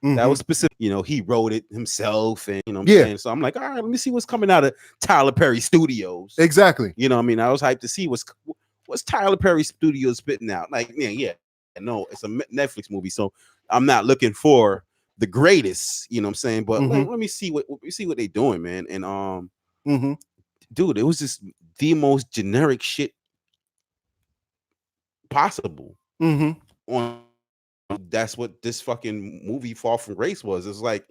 That was Mm-hmm. specific. He wrote it himself, and what I'm Yeah, saying. So I'm like, all right, let me see what's coming out of Tyler Perry Studios. exactly. You know what I mean? I was hyped to see what's Tyler Perry Studios spitting out. Like, yeah, no, it's a Netflix movie, so I'm not looking for the greatest. You know what I'm saying? But Mm-hmm. let me see what they doing, man. And Mm-hmm. dude, it was just the most generic shit possible. Mm-hmm. On That's what this fucking movie Fall from Grace was. It's like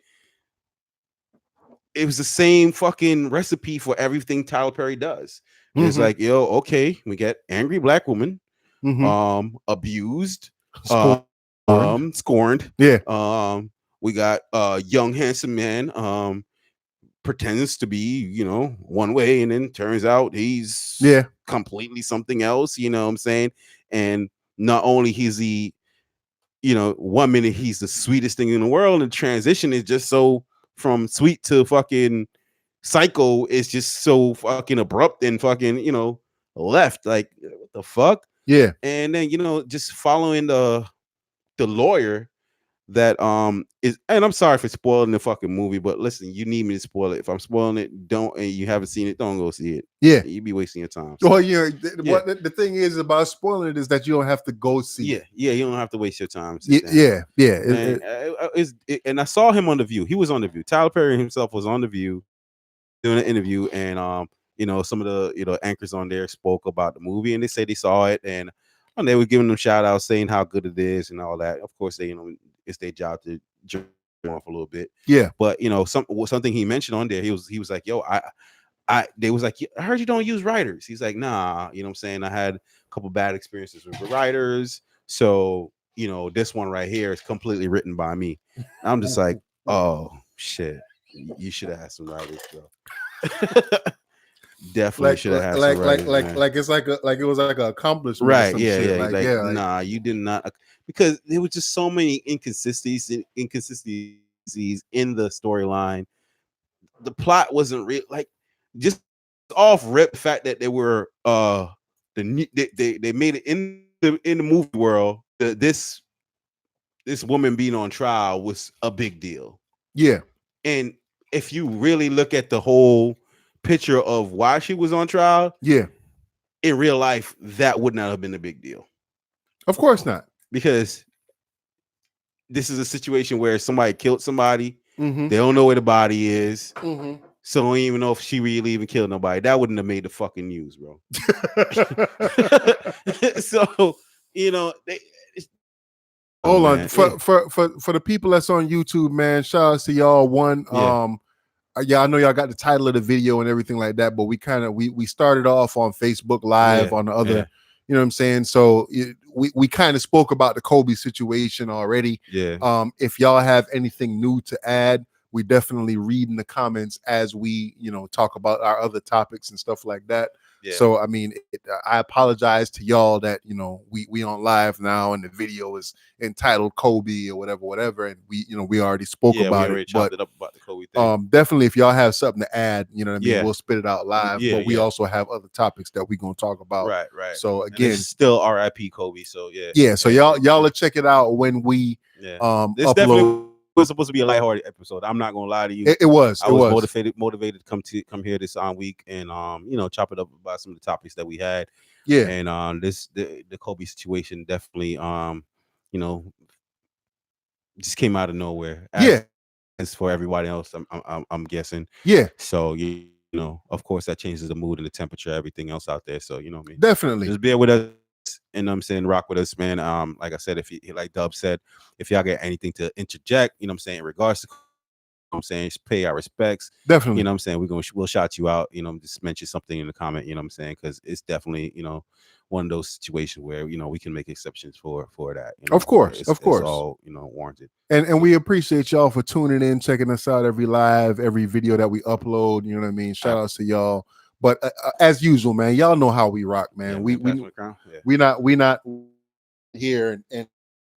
it was the same fucking recipe for everything Tyler Perry does. It's Mm-hmm. like, yo, okay, we get angry black woman, Mm-hmm. abused, Scorned. scorned. Yeah. We got young handsome man, pretends to be, one way, and then turns out he's Yeah. completely something else. You know what I'm saying? And not only he's the, 1 minute he's the sweetest thing in the world, and the transition is just so from sweet to fucking psycho is just so fucking abrupt and fucking left. Like, what the fuck? Yeah. And then just following the lawyer that is, and I'm sorry for spoiling the fucking movie, but listen, you need me to spoil it. If I'm spoiling it, don't, and you haven't seen it, don't go see it. Yeah. You'd be wasting your time. Well, Yeah. what the thing is about spoiling it is that you don't have to go see it. Yeah, you don't have to waste your time. Yeah. Man, and I saw him on The View. He was on The View. Tyler Perry himself was on The View doing an interview, and some of the anchors on there spoke about the movie, and they say they saw it, and they were giving them shout outs, saying how good it is and all that. Of course, they it's their job to jerk off a little bit. Yeah. But something he mentioned on there, he was like, yo, they was like, I heard you don't use writers. He's like, nah, you know what I'm saying? I had a couple bad experiences with the writers. So, this one right here is completely written by me. I'm just like, oh shit. You should have had some writers, bro. Definitely should have had some writers. Like it's like it was like an accomplishment, Right? or some Yeah, shit. yeah. Like, Like nah, you did not, because there was just so many inconsistencies in the storyline. The plot wasn't real. Like, just off rip, the fact that they were they made it in the movie world. This woman being on trial was a big deal. Yeah. And if you really look at the whole picture of why she was on trial, Yeah. in real life, that would not have been a big deal. Of course not. Because this is a situation where somebody killed somebody. Mm-hmm. They don't know where the body is. Mm-hmm. So don't even know if she really even killed nobody. That wouldn't have made the fucking news, bro. So, Hold on. man. For the people that's on YouTube, man, shout outs to y'all. Yeah, I know y'all got the title of the video and everything like that, but we started off on Facebook Live on the other, you know what I'm saying? So we kind of spoke about the Kobe situation already. Yeah. If y'all have anything new to add, we definitely read in the comments as we, talk about our other topics and stuff like that. Yeah. So, I mean, I apologize to y'all that, we on live now and the video is entitled Kobe or whatever. And we already spoke about it. Chopped it up about the Kobe thing. Definitely, if y'all have something to add, you know what I mean, Yeah. we'll spit it out live. Yeah, but we also have other topics that we're going to talk about. Right. So And again, it's still RIP Kobe. So yeah. Yeah. So y'all will check it out when we This upload. definitely was supposed to be a lighthearted episode. I'm not gonna lie to you. It was. I was motivated to come here this week and chop it up about some of the topics that we had. Yeah. And the Kobe situation definitely just came out of nowhere. As for everybody else, I'm guessing. Yeah. So of course that changes the mood and the temperature, everything else out there. So what I mean, Definitely. just bear with us. And I'm saying, rock with us, man. Like I said, if you, like Dub said, if y'all get anything to interject, in regards to, just pay our respects. Definitely. I'm saying, we'll shout you out. Just mention something in the comment. I'm saying, because it's definitely one of those situations where we can make exceptions for that. Of course, it's all warranted. And we appreciate y'all for tuning in, checking us out every live, every video that we upload. You know what I mean? Shout outs to y'all. But as usual, man, y'all know how we rock, man. We not here and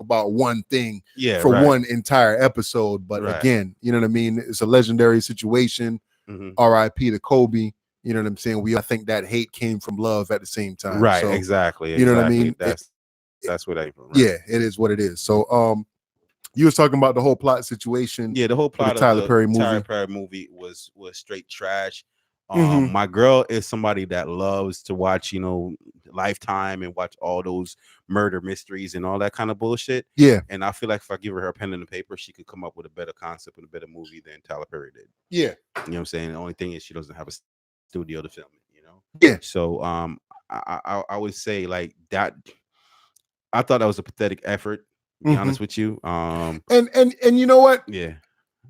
about one thing for one entire episode. But again, you know what I mean? It's a legendary situation. Mm-hmm. RIP to Kobe. You know what I'm saying? I think that hate came from love at the same time. Right. So, exactly. You know what I mean? That's what I. Right? Yeah, it is what it is. So You was talking about the whole plot situation. Yeah, the whole plot of Tyler Perry movie was straight trash. My girl is somebody that loves to watch, Lifetime and watch all those murder mysteries and all that kind of bullshit. Yeah. And I feel like if I give her a pen and a paper, she could come up with a better concept and a better movie than Tyler Perry did. Yeah. You know what I'm saying? The only thing is she doesn't have a studio to film it, Yeah. So I would say like that. I thought that was a pathetic effort, to be honest with you. And you know what? Yeah.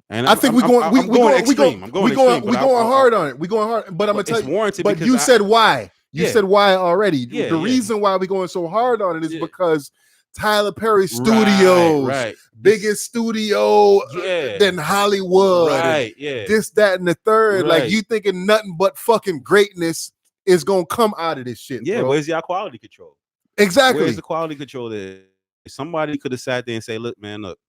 And I think we're going extreme. We're going hard on it. We're going hard, but I'm gonna tell you. Warranted. But you said why? You said why already. Yeah, the reason why we're going so hard on it is because Tyler Perry Studios, right. biggest studio than Hollywood, right? Yeah, this, that, and the third. Right. Like you thinking nothing but fucking greatness is gonna come out of this shit. Yeah, bro. Where's your quality control? Exactly. Where's the quality control there? Somebody could have sat there and say, "Look, man, look,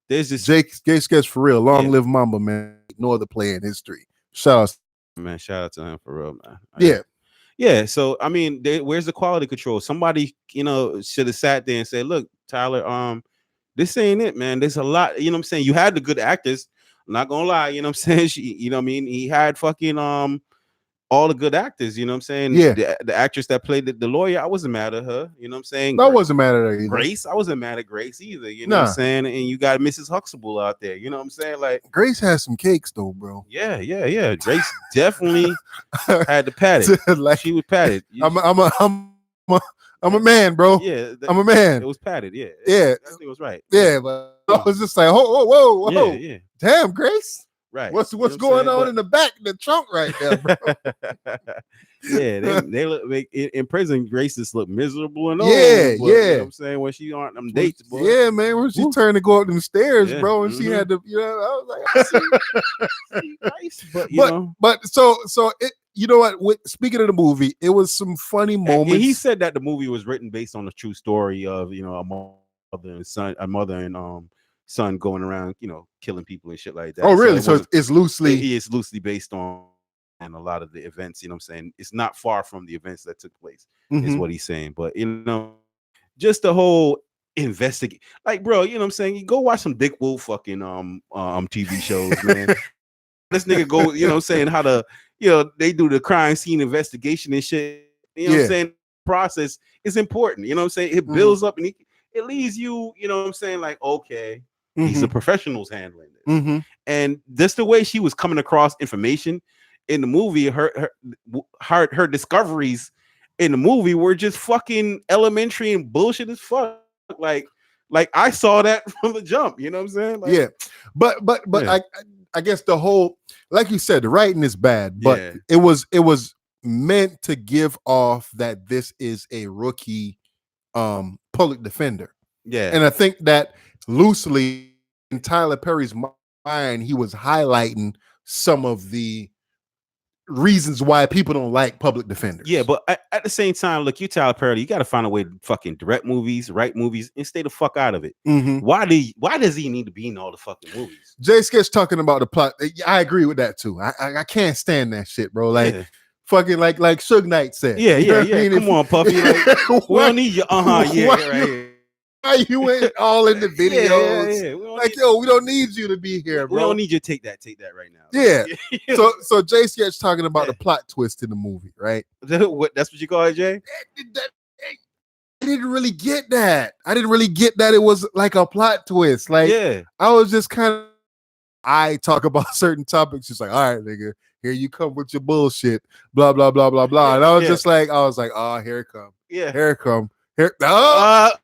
there's this Jake Sketch for real. Long live Mamba, man. No other player in history. Shout out to him for real, man. Yeah. So I mean, where's the quality control? Somebody, should have sat there and said, "Look, Tyler, this ain't it, man. There's a lot. You know what I'm saying? You had the good actors. I'm not gonna lie. You know what I'm saying? He had fucking all the good actors. You know what I'm saying? Yeah. The actress that played the lawyer, I wasn't mad at her. You know what I'm saying? I wasn't mad at her either. Grace, I wasn't mad at Grace either. You know what I'm saying? And you got Mrs. Huxtable out there. You know what I'm saying? Like Grace has some cakes though, bro. Yeah. Grace definitely had to pat it. Like, she was patted. I'm a man, bro. Yeah, I'm a man. It was patted. Yeah. Yeah. I think it was right. Yeah, but I was just like, whoa. Yeah. Damn, Grace. Right. What's going on in the back of the trunk right there, bro? Yeah, they look in prison. Grace just look miserable and old. Yeah. You know what I'm saying, when she on them dates, boy. Yeah, man. When she turned to go up them stairs, bro, and she had to, I was like, I see Grace, but so it. You know what? Speaking of the movie, it was some funny moments. And he said that the movie was written based on a true story of a mother and son going around, killing people and shit like that. Oh, really? So it's loosely. It's loosely based on and a lot of the events. You know what I'm saying? It's not far from the events that took place. Is what he's saying. But just the whole investigate, like, bro. You know what I'm saying? You go watch some Dick Wolf fucking TV shows, man. This nigga go. You know what I'm saying? How to they do the crime scene investigation and shit. You know what I'm saying? Process is important. You know what I'm saying? It builds up and it leaves you, you know what I'm saying? Like, okay, these are professionals handling this. And just the way she was coming across information in the movie, her discoveries in the movie were just fucking elementary and bullshit as fuck. Like I saw that from the jump. You know what I'm saying? Like, yeah. But I guess the whole, like you said, the writing is bad, but it was meant to give off that this is a rookie public defender. Yeah. And I think that loosely in Tyler Perry's mind, he was highlighting some of the reasons why people don't like public defenders. Yeah, but at the same time, look, you Tyler Perry, you got to find a way to fucking direct movies, write movies, and stay the fuck out of it. Why does he need to be in all the fucking movies? Jay Sketch talking about the plot. I agree with that too. I can't stand that shit, bro. Like fucking like Suge Knight said. Yeah. Come on, Puffy. Like, we don't need your right here. Why you ain't all in the videos? Yeah. Like, we don't need you to be here, bro. We don't need you to take that right now. Yeah. So Jay Sketch talking about the plot twist in the movie, right? That's what you call it, Jay? I didn't really get that. I didn't really get that it was like a plot twist. Like, I was just kind of, I talk about certain topics. It's like, all right, nigga, here you come with your bullshit, blah, blah, blah, blah, blah. And I was just like, oh, here it come. Yeah. Here it come. Here. The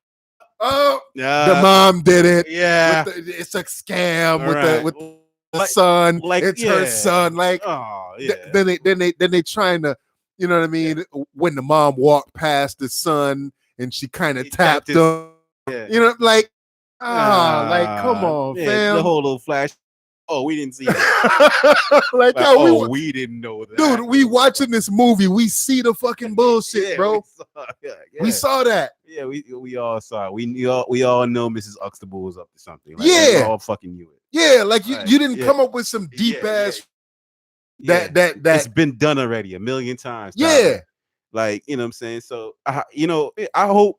mom did it. Yeah. It's a scam with the son. Like, it's her son. Like, then they trying to, you know what I mean? When the mom walked past the son and she kind of tapped him. You know, like, like, come on, fam. The whole little flash. Oh, we didn't see that. We didn't know that. Dude, we watching this movie. We see the fucking bullshit, bro. We saw that. Yeah, we all saw it. We all know Mrs. Huxtable was up to something. Like, we all fucking knew it. Yeah, like you didn't come up with some deep ass that it's been done already a million times. Yeah. Like, you know what I'm saying? So I hope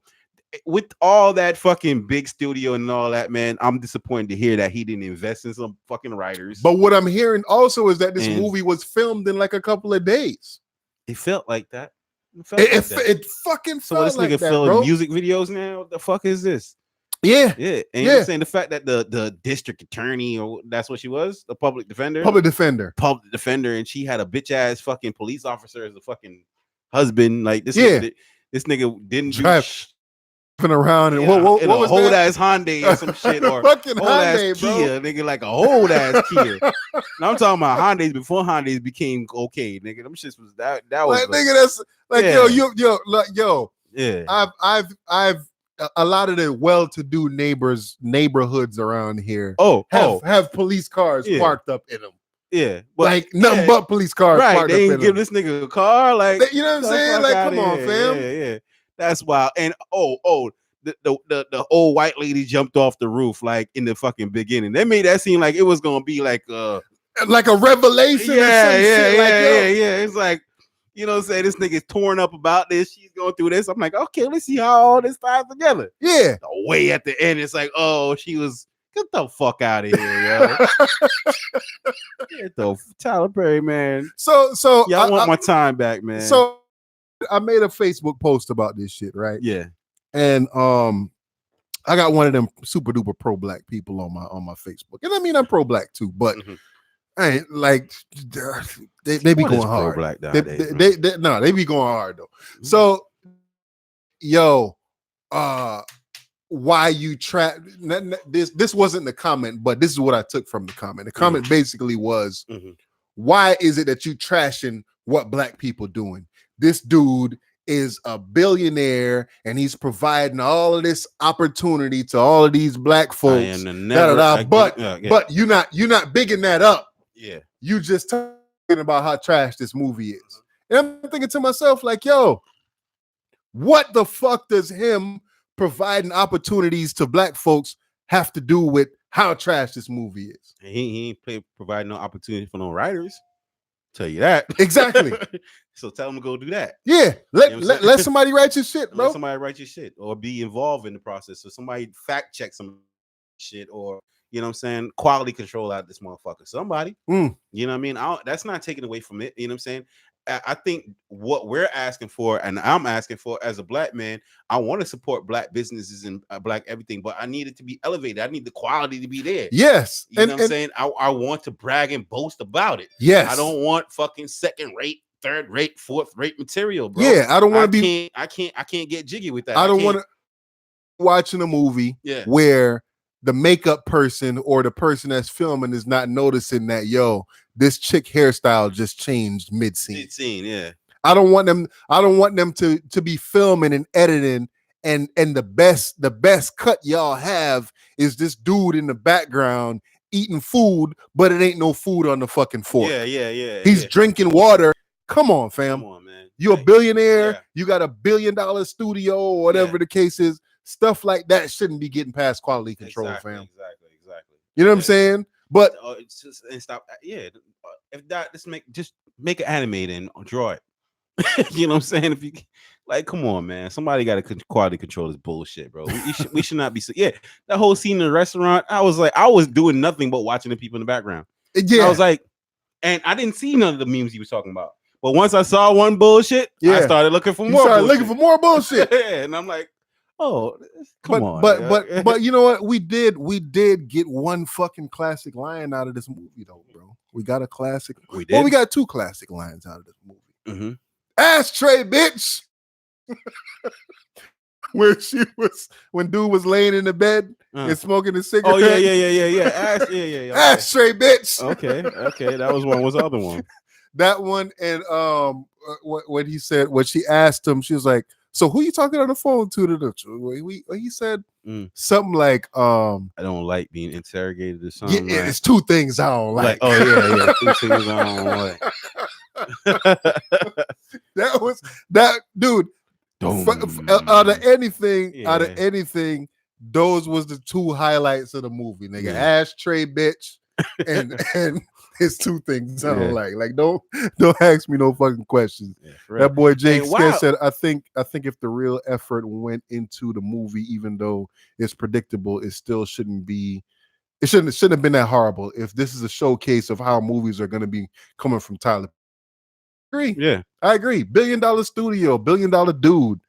with all that fucking big studio and all that, man, I'm disappointed to hear that he didn't invest in some fucking writers. But what I'm hearing also is that this movie was filmed in like a couple of days. It felt like that. It fucking so this like nigga that, filming bro. music videos now. What the fuck is this? Yeah. And you're saying the fact that the district attorney, or that's what she was, the public defender, and she had a bitch ass fucking police officer as a fucking husband. Like this nigga didn't drive around and what was a whole ass Hyundai or some shit, or fucking whole Hyundai, ass Kia, nigga, like a whole ass Kia. Now I'm talking about Hyundais before Hyundais became okay, nigga. Them shits was that was like, nigga, that's like yo. Yeah, I've a lot of the well-to-do neighborhoods around here have police cars parked up in them. Yeah, like nothing but police cars. Right, parked they up didn't give this nigga a car. Like, you know what I'm saying? Like, come on, fam. Yeah. That's wild. And the old white lady jumped off the roof like in the fucking beginning. They made that seem like it was gonna be like a revelation. Yeah. It's like, you know what I'm saying? This nigga's torn up about this. She's going through this. I'm like, okay, let's see how all this ties together. Yeah. Way at the end, it's like, oh, she was. Get the fuck out of here, yo. Get the Tyler Perry, man. So I want my time back, man. So I made a Facebook post about this shit, right? Yeah. And I got one of them super duper pro black people on my Facebook. And I mean I'm pro black too, but I ain't like they be going hard. Black they be going hard though. So yo, why you trap this wasn't the comment, but this is what I took from the comment. The comment basically was, why is it that you trashing what black people doing? This dude is a billionaire and he's providing all of this opportunity to all of these black folks. But you're not bigging that up. Yeah, you just talking about how trash this movie is. And I'm thinking to myself, like, yo, what the fuck does him providing opportunities to black folks have to do with how trash this movie is? He ain't providing no opportunity for no writers. Tell you that. Exactly. So tell them to go do that. Yeah. Let somebody write your shit, bro. Let somebody write your shit or be involved in the process. So somebody fact check some shit, or you know what I'm saying, quality control out this motherfucker. Somebody. You know what I mean? That's not taken away from it. You know what I'm saying? I think what we're asking for, and I'm asking for as a black man, I want to support black businesses and black everything, but I need it to be elevated. I need the quality to be there. Yes. You know what I'm saying? I want to brag and boast about it. Yes. I don't want fucking second rate, third rate, fourth rate material, bro. Yeah, I don't want to be. I can't get jiggy with that. I don't want to watching a movie where the makeup person or the person that's filming is not noticing that, yo, this chick hairstyle just changed mid-scene. Yeah. I don't want them to be filming and editing and the best cut y'all have is this dude in the background eating food, but it ain't no food on the fucking fork. Yeah. He's drinking water. Come on, fam. Come on, man. You're a billionaire. You got $1 billion studio or whatever the case is. Stuff like that shouldn't be getting past quality control, fam. Exactly. You know what I'm saying? But it's just and stop. Yeah, if that just make it animated and draw it. You know what I'm saying? If you like, come on, man. Somebody got to quality control this bullshit, bro. We should not be. That whole scene in the restaurant. I was doing nothing but watching the people in the background. Yeah, I was like, and I didn't see none of the memes he was talking about. But once I saw one bullshit, I started looking for more. Looking for more bullshit. And I'm like, oh, come on. But you know what? We did get one fucking classic line out of this movie, though, bro. We got a classic. We did. Well, we got 2 classic lines out of this movie. Ashtray, bitch. When dude was laying in the bed and smoking a cigarette. Oh yeah. Ashtray, bitch. Okay. That was one. What's the other one? That one, and what he said, what she asked him, she was like, so who you talking on the phone to? He said something like, I don't like being interrogated or something. Yeah, it's 2 things I don't like. Oh yeah, 2 things I don't like. that dude. Out of anything, those was the 2 highlights of the movie, nigga. Ashtray, bitch, and it's two things I don't like. Like, don't ask me no fucking questions. That boy Jake Scare said, I think if the real effort went into the movie, even though it's predictable, it still shouldn't be. It shouldn't have been that horrible. If this is a showcase of how movies are going to be coming from Tyler. Yeah, I agree. $1 billion studio, $1 billion dude.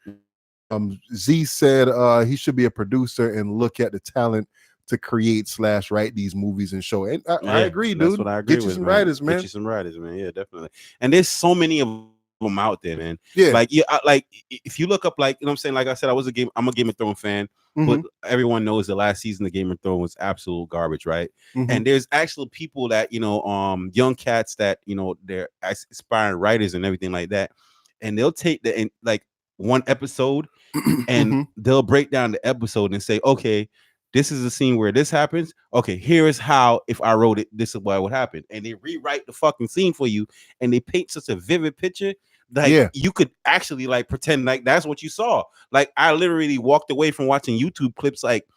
Z said he should be a producer and look at the talent to create / write these movies and show. And I agree, dude. That's what I agree with. Get you some writers, man. Get you some writers, man. Yeah, definitely. And there's so many of them out there, man. Yeah. Like, like if you look up, like, you know what I'm saying? Like I said, I'm a Game of Thrones fan, but everyone knows the last season of Game of Thrones was absolute garbage, right? And there's actually people that, young cats that, they're aspiring writers and everything like that. And they'll take like one episode and they'll break down the episode and say, okay, this is a scene where this happens. Okay, here is how, if I wrote it, this is what would happen. And they rewrite the fucking scene for you, and they paint such a vivid picture that you could actually like pretend like that's what you saw. Like, I literally walked away from watching YouTube clips like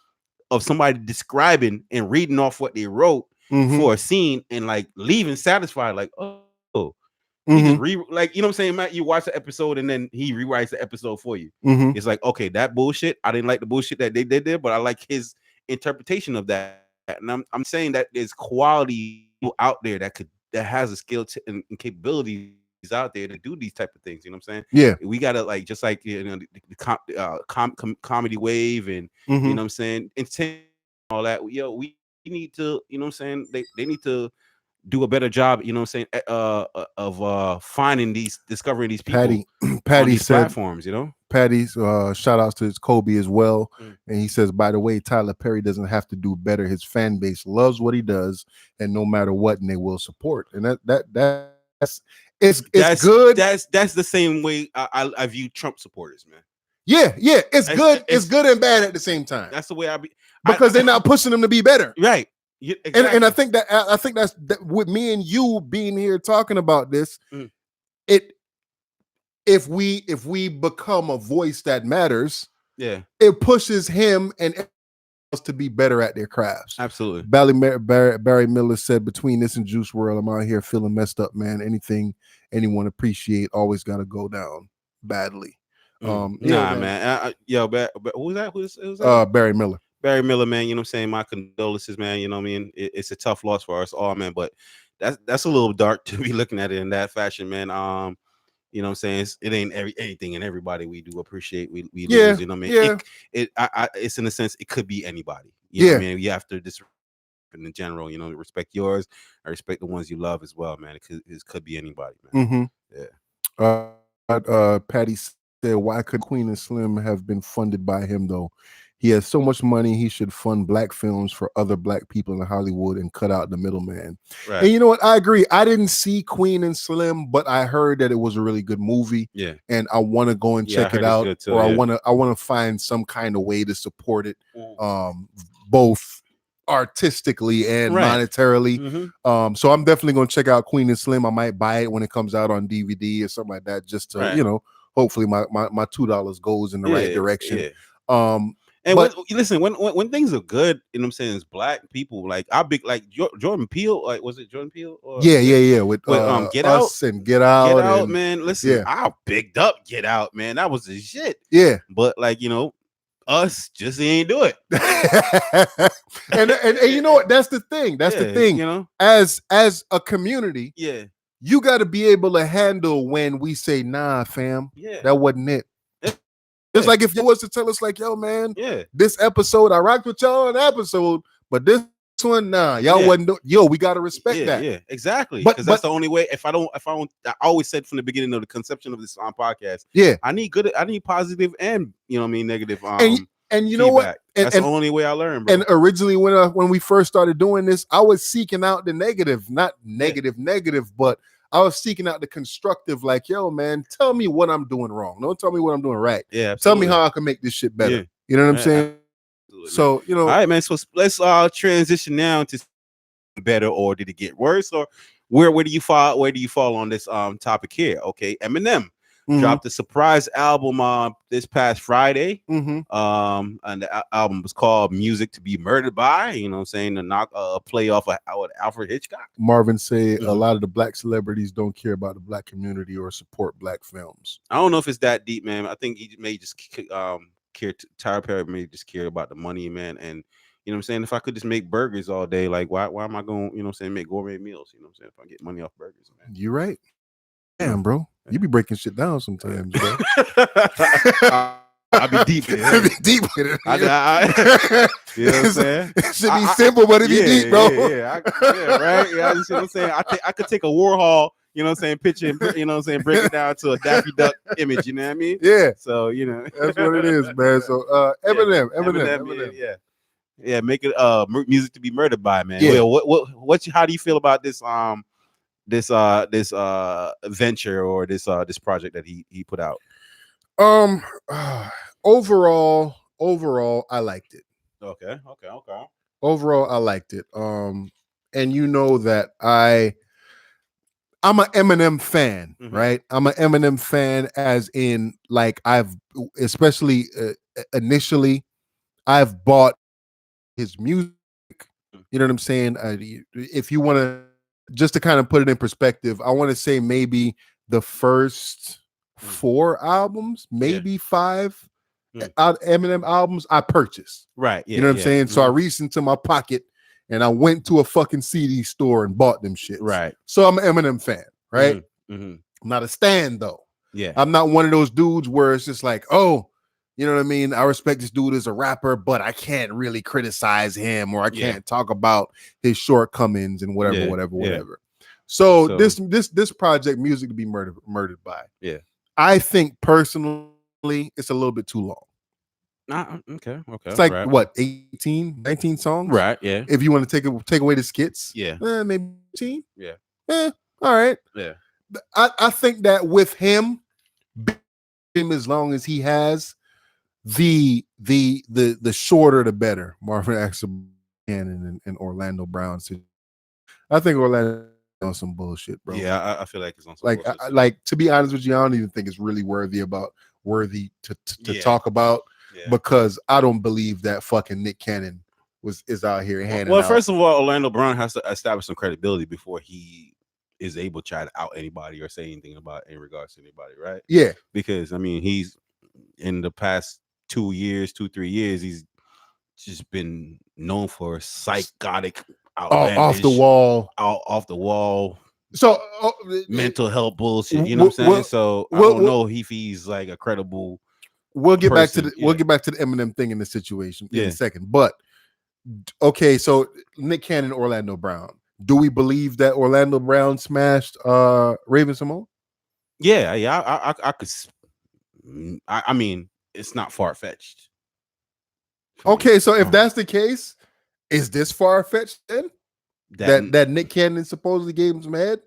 of somebody describing and reading off what they wrote for a scene and like leaving satisfied, like, oh. He just like, you know what I'm saying, Matt? You watch the episode and then he rewrites the episode for you. It's like, okay, that bullshit, I didn't like the bullshit that they did there, but I like his interpretation of that. And I'm saying that there's quality out there that has a skill and capabilities out there to do these type of things. You know what I'm saying? Yeah, we gotta like, just like, the comedy wave and you know what I'm saying, and all that. We need to, you know what I'm saying, they need to do a better job, you know what I'm saying, of discovering these people. Patty said platforms, Patty's shout outs to his Kobe as well. And he says, by the way, Tyler Perry doesn't have to do better. His fan base loves what he does, and no matter what, and they will support. And that's good. That's the same way I view Trump supporters, man. Yeah, it's good. It's good and bad at the same time. That's the way because they're not pushing them to be better, right? Yeah, exactly. And I think that's with me and you being here talking about this. If we become a voice that matters, it pushes him and else to be better at their crafts. Absolutely. Barry Miller said, between this and Juice WRLD, I'm out here feeling messed up, man. Anything anyone appreciate always got to go down badly. Man. Who was that? Who's that? Barry Miller. Barry Miller, man, you know what I'm saying? My condolences, man. You know what I mean? It's a tough loss for us all, man. But that's a little dark to be looking at it in that fashion, man. You know what I'm saying? It ain't anything and everybody we do appreciate. We lose, you know what I mean? It's in a sense, it could be anybody. You know what I mean? You have to just, in general, respect yours. I respect the ones you love as well, man. It could be anybody, man. Patty said, why could Queen and Slim have been funded by him though? He has so much money, he should fund black films for other black people in Hollywood and cut out the middleman. Right. And you know what? I agree. I didn't see Queen and Slim, but I heard that it was a really good movie. Yeah. And I want to go and check it out. Too, or I want to find some kind of way to support it, both artistically and monetarily. So I'm definitely going to check out Queen and Slim. I might buy it when it comes out on DVD or something like that, just to, hopefully my $2 goes in the right direction. And listen, when things are good, you know what I'm saying, it's black people, like our big, like Jordan Peele, like, was it Jordan Peele? Or, with Get Out and Get Out, man. Listen, I bigged up Get Out, man. That was the shit. Yeah, but like, us just ain't do it. and you know what? That's the thing. That's the thing. As a community, you got to be able to handle when we say, nah, fam, that wasn't it. It's like if you was to tell us, like, yo, man, this episode, I rocked with y'all on the episode, but this one, nah, y'all wasn't. We gotta respect that. Yeah, exactly. Because that's the only way. If I don't, I always said from the beginning of the conception of this podcast, I need positive and negative. And you know what? That's the only way I learn. Bro. And originally, when we first started doing this, I was seeking out the negative, not negative, but I was seeking out the constructive, like, yo, man, tell me what I'm doing wrong. Don't tell me what I'm doing right. Yeah, tell me how I can make this shit better. Yeah. You know what I'm saying? Absolutely. So, all right, man. So let's transition now to better, or did it get worse, or where do you fall? Where do you fall on this topic here? Okay, Eminem dropped a surprise album this past Friday. Mm-hmm. And the album was called "Music to Be Murdered By." You know what I'm saying? To knock play off of Alfred Hitchcock. Marvin said a lot of the black celebrities don't care about the black community or support black films. I don't know if it's that deep, man. I think he may just care. Tyler Perry may just care about the money, man. And you know what I'm saying? If I could just make burgers all day, like why am I going, you know what I'm saying, make gourmet meals? You know what I'm saying? If I get money off burgers, man. You're right. Damn, bro. You be breaking shit down sometimes, bro. I'll be deep in it. I be deep in it. You know what I'm saying? It should be simple, but it be deep, bro. Right? Yeah, you know what I'm saying? I could take a Warhol, you know what I'm saying, picture, you know what I'm saying, break it down to a Daffy Duck image, you know what I mean? Yeah. So, you know. That's what it is, man. So Eminem. Yeah, make it music to be murdered by, man. Yeah. How do you feel about this this venture or this project that he put out? Overall I liked it. Okay. Overall I liked it. And you know that I'm an Eminem fan, right? I'm an Eminem fan, as in, like, I've especially initially I've bought his music. You know what I'm saying? If you want to, just to kind of put it in perspective, I want to say maybe the first 4 albums, maybe 5 Eminem albums I purchased. Right. Yeah, you know what I'm saying? So I reached into my pocket and I went to a fucking CD store and bought them shit. Right. So I'm an Eminem fan, right? I'm not a stan though. Yeah. I'm not one of those dudes where it's just like, oh, you know what I mean? I respect this dude as a rapper, but I can't really criticize him, or I can't talk about his shortcomings and whatever. So this project, Music to Be Murdered By. Yeah. I think personally it's a little bit too long. Okay. It's like what, 18, 19 songs? Right. Yeah. If you want to take away the skits, maybe 18. Yeah. All right. Yeah. I think that with him as long as he has, the shorter the better. Marvin Axel and Orlando Brown. I think Orlando on some bullshit, bro. Yeah, I feel like it's on some bullshit. Like, to be honest with you, I don't even think it's really worthy to talk about, because I don't believe that fucking Nick Cannon is out here handing out. First of all, Orlando Brown has to establish some credibility before he is able to try to out anybody or say anything about in regards to anybody, right? Yeah. Because I mean, he's in the past 3 years, he's just been known for psychotic, off the wall. So mental health bullshit. You know what I'm saying? So I don't know if he's like a credible. We'll get back to the Eminem thing in the situation in a second. But okay, so Nick Cannon, Orlando Brown. Do we believe that Orlando Brown smashed Raven-Symoné? Yeah, I could. I mean, it's not far-fetched. Okay, so if that's the case, is this far-fetched then? That Nick Cannon supposedly gave him some head?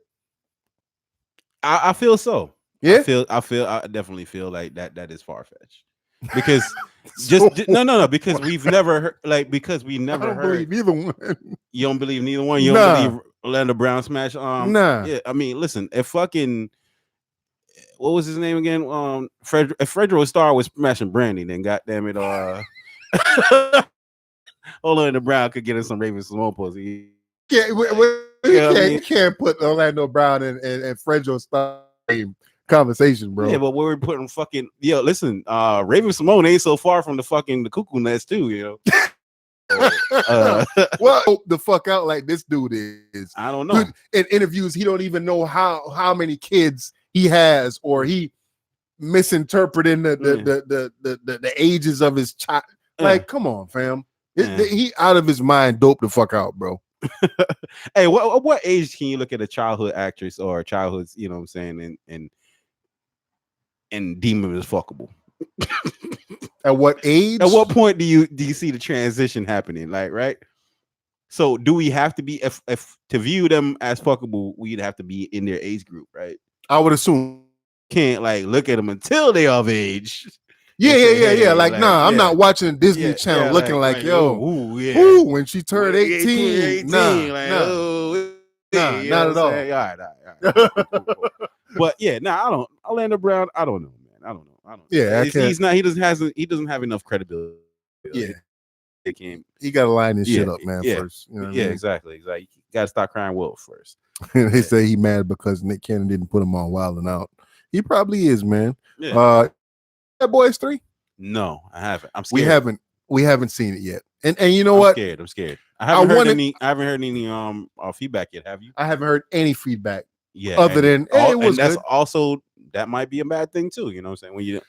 I feel so. Yeah. I definitely feel like that is far-fetched. Because no, because we've never heard, like, because we never I don't heard believe either one. You don't believe neither one? You don't believe Orlando Brown smash? Nah. Yeah, I mean, listen, if fucking what was his name again? If Fredro Starr was smashing Brandy, then goddamn it, Orlando Brown could get in some Raven-Symoné pussy. You can't put Orlando Brown and Fredro Starr conversation, bro. Yeah, but we're putting fucking listen, Raven-Symoné ain't so far from the cuckoo nest too, you know. Well, the fuck out like this dude is. I don't know. In interviews, he don't even know how many kids he has, or he misinterpreting the ages of his child. Like, come on, fam. He out of his mind, dope the fuck out, bro. Hey, what age can you look at a childhood actress or a childhood, you know what I'm saying, and deem them as fuckable? At what age? At what point do you see the transition happening? Like, right? So do we have to be, if to view them as fuckable, we'd have to be in their age group, right? I would assume. Can't like look at them until they of age. Yeah. Like, nah, I'm not watching Disney Channel looking like yo, ooh, when she turned 18. Nah, like, not at all. All right. But yeah, I don't. Orlando Brown, I don't know, man. I don't know. Yeah, he's not. He doesn't have enough credibility. Yeah, he got to line this shit up, man. First, you know what I mean? Exactly. You got to stop crying wolf first. They say he mad because Nick Cannon didn't put him on Wild 'N Out. He probably is, man. Yeah. Bad Boys 3? No, I haven't. I'm scared. We haven't seen it yet. And you know what? I'm scared. I haven't heard any feedback yet. Have you? I haven't heard any feedback. Yeah. Other than it was that's good. Also, that might be a bad thing too. You know what I'm saying? When you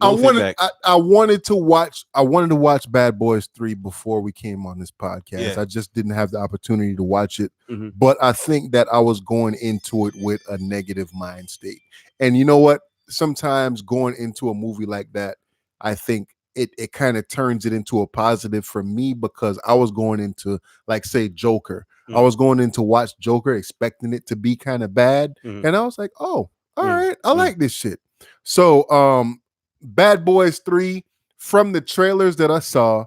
I wanted to watch Bad Boys 3 before we came on this podcast. I just didn't have the opportunity to watch it. Mm-hmm. But I think that I was going into it with a negative mind state. And you know what? Sometimes going into a movie like that, I think it kind of turns it into a positive for me, because I was going into, like, say, Joker. Mm-hmm. I was going in to watch Joker expecting it to be kind of bad. Mm-hmm. And I was like, oh, all right, I like this shit. So Bad Boys 3, from the trailers that I saw,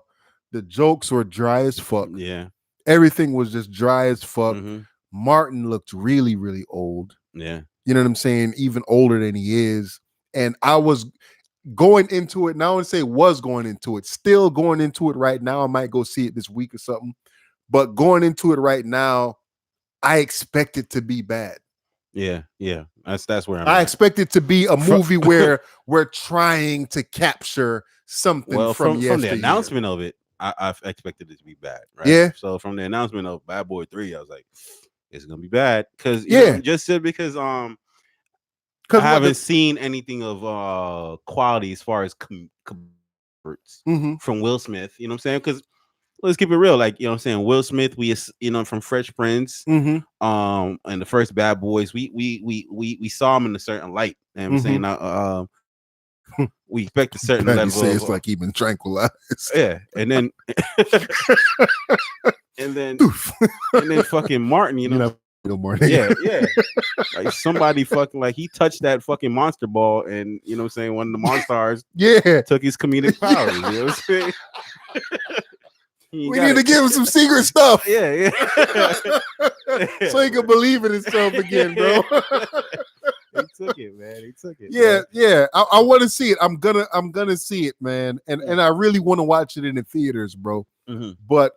the jokes were dry as fuck. Yeah. Everything was just dry as fuck. Mm-hmm. Martin looked really, really old. Yeah. You know what I'm saying? Even older than he is. And I was going into it, and I wouldn't say was going into it, still going into it right now. I might go see it this week or something. But going into it right now, I expect it to be bad. Yeah. That's where I expect it to be a movie where we're trying to capture something from the announcement of it. I expected it to be bad, right? Yeah. So from the announcement of Bad Boy 3, I was like, it's gonna be bad, because because I haven't seen anything of quality as far as from Will Smith. You know what I'm saying? Because let's keep it real, like, you know what I'm saying, Will Smith, from Fresh Prince, and the first Bad Boys, we saw him in a certain light. You know what I'm saying? We expect a certain level. Say it's like he been tranquilized. Yeah, and then and then fucking Martin, you know. Martin. Yeah. Like somebody fucking, like, he touched that fucking monster ball, and you know what I'm saying, one of the Monstars took his comedic powers. You know what I'm saying? We need to give him some secret stuff. Yeah. So he can believe in himself again, bro. He took it, man. Yeah. I want to see it. I'm gonna see it, man. And I really want to watch it in the theaters, bro. Mm-hmm. But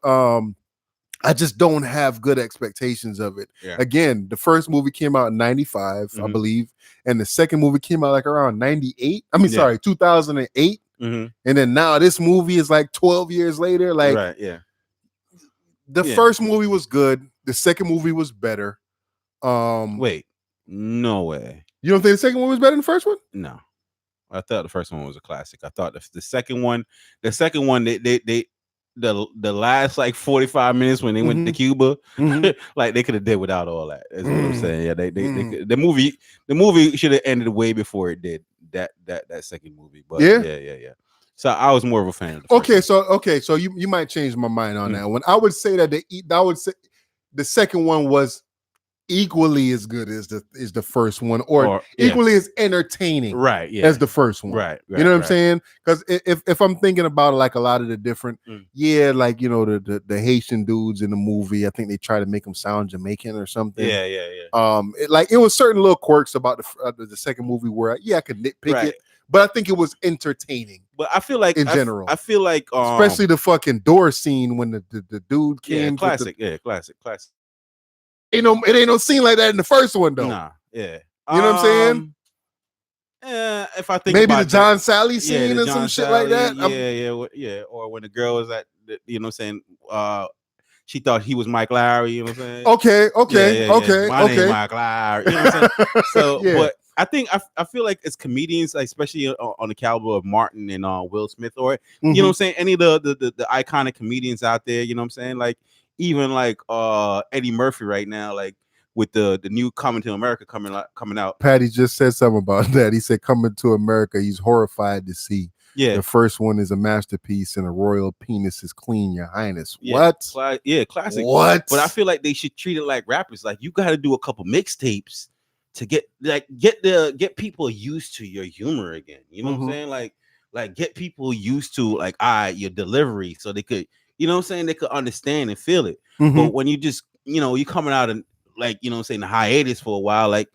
I just don't have good expectations of it. Yeah. Again, the first movie came out in 95, I believe, and the second movie came out like around 98. 2008. Mm-hmm. And then now this movie is like 12 years later. Like, right, yeah. The first movie was good. The second movie was better. Wait, no way. You don't think the second one was better than the first one? No, I thought the first one was a classic. I thought the second one, they the last like 45 minutes when they went to Cuba, like they could have did without all that. That's what I'm saying. Yeah, the movie should have ended way before it did that second movie. But yeah. So I was more of a fan of the so you might change my mind on that one. I would say that the second one was equally as good as the first one, or equally as entertaining, right? Yeah, as the first one, right? You know what I'm saying? Because if I'm thinking about like a lot of the different, like, you know, the Haitian dudes in the movie, I think they try to make them sound Jamaican or something. Yeah. It was certain little quirks about the second movie where I could nitpick it, but I think it was entertaining. But I feel like in general, I feel like especially the fucking door scene when the dude came. Classic. It ain't no scene like that in the first one though. Nah, yeah. You know what I'm saying? If I think maybe about the John Sally scene or some shit like that. Yeah. Or when the girl was at, you know what I'm saying? She thought he was Mike Lowry. You know what I'm saying? Okay. My name Mike Lowry. You know what I'm saying? So, but I think I feel like as comedians, like, especially on the caliber of Martin and Will Smith, or you know what I'm saying, any of the iconic comedians out there, you know what I'm saying, like even like Eddie Murphy right now, like with the new Coming to America coming out. Patty just said something about that. He said Coming to America, he's horrified to see. Yeah, the first one is a masterpiece and a royal penis is clean, Your Highness. Yeah. What? Classic. What? But I feel like they should treat it like rappers. Like, you got to do a couple mixtapes to get people used to your humor again. You know what I'm saying? Like get people used to like your delivery, so they could, you know what I'm saying, they could understand and feel it. But when you just, you know, you coming out and like, you know what I'm saying, the hiatus for a while, like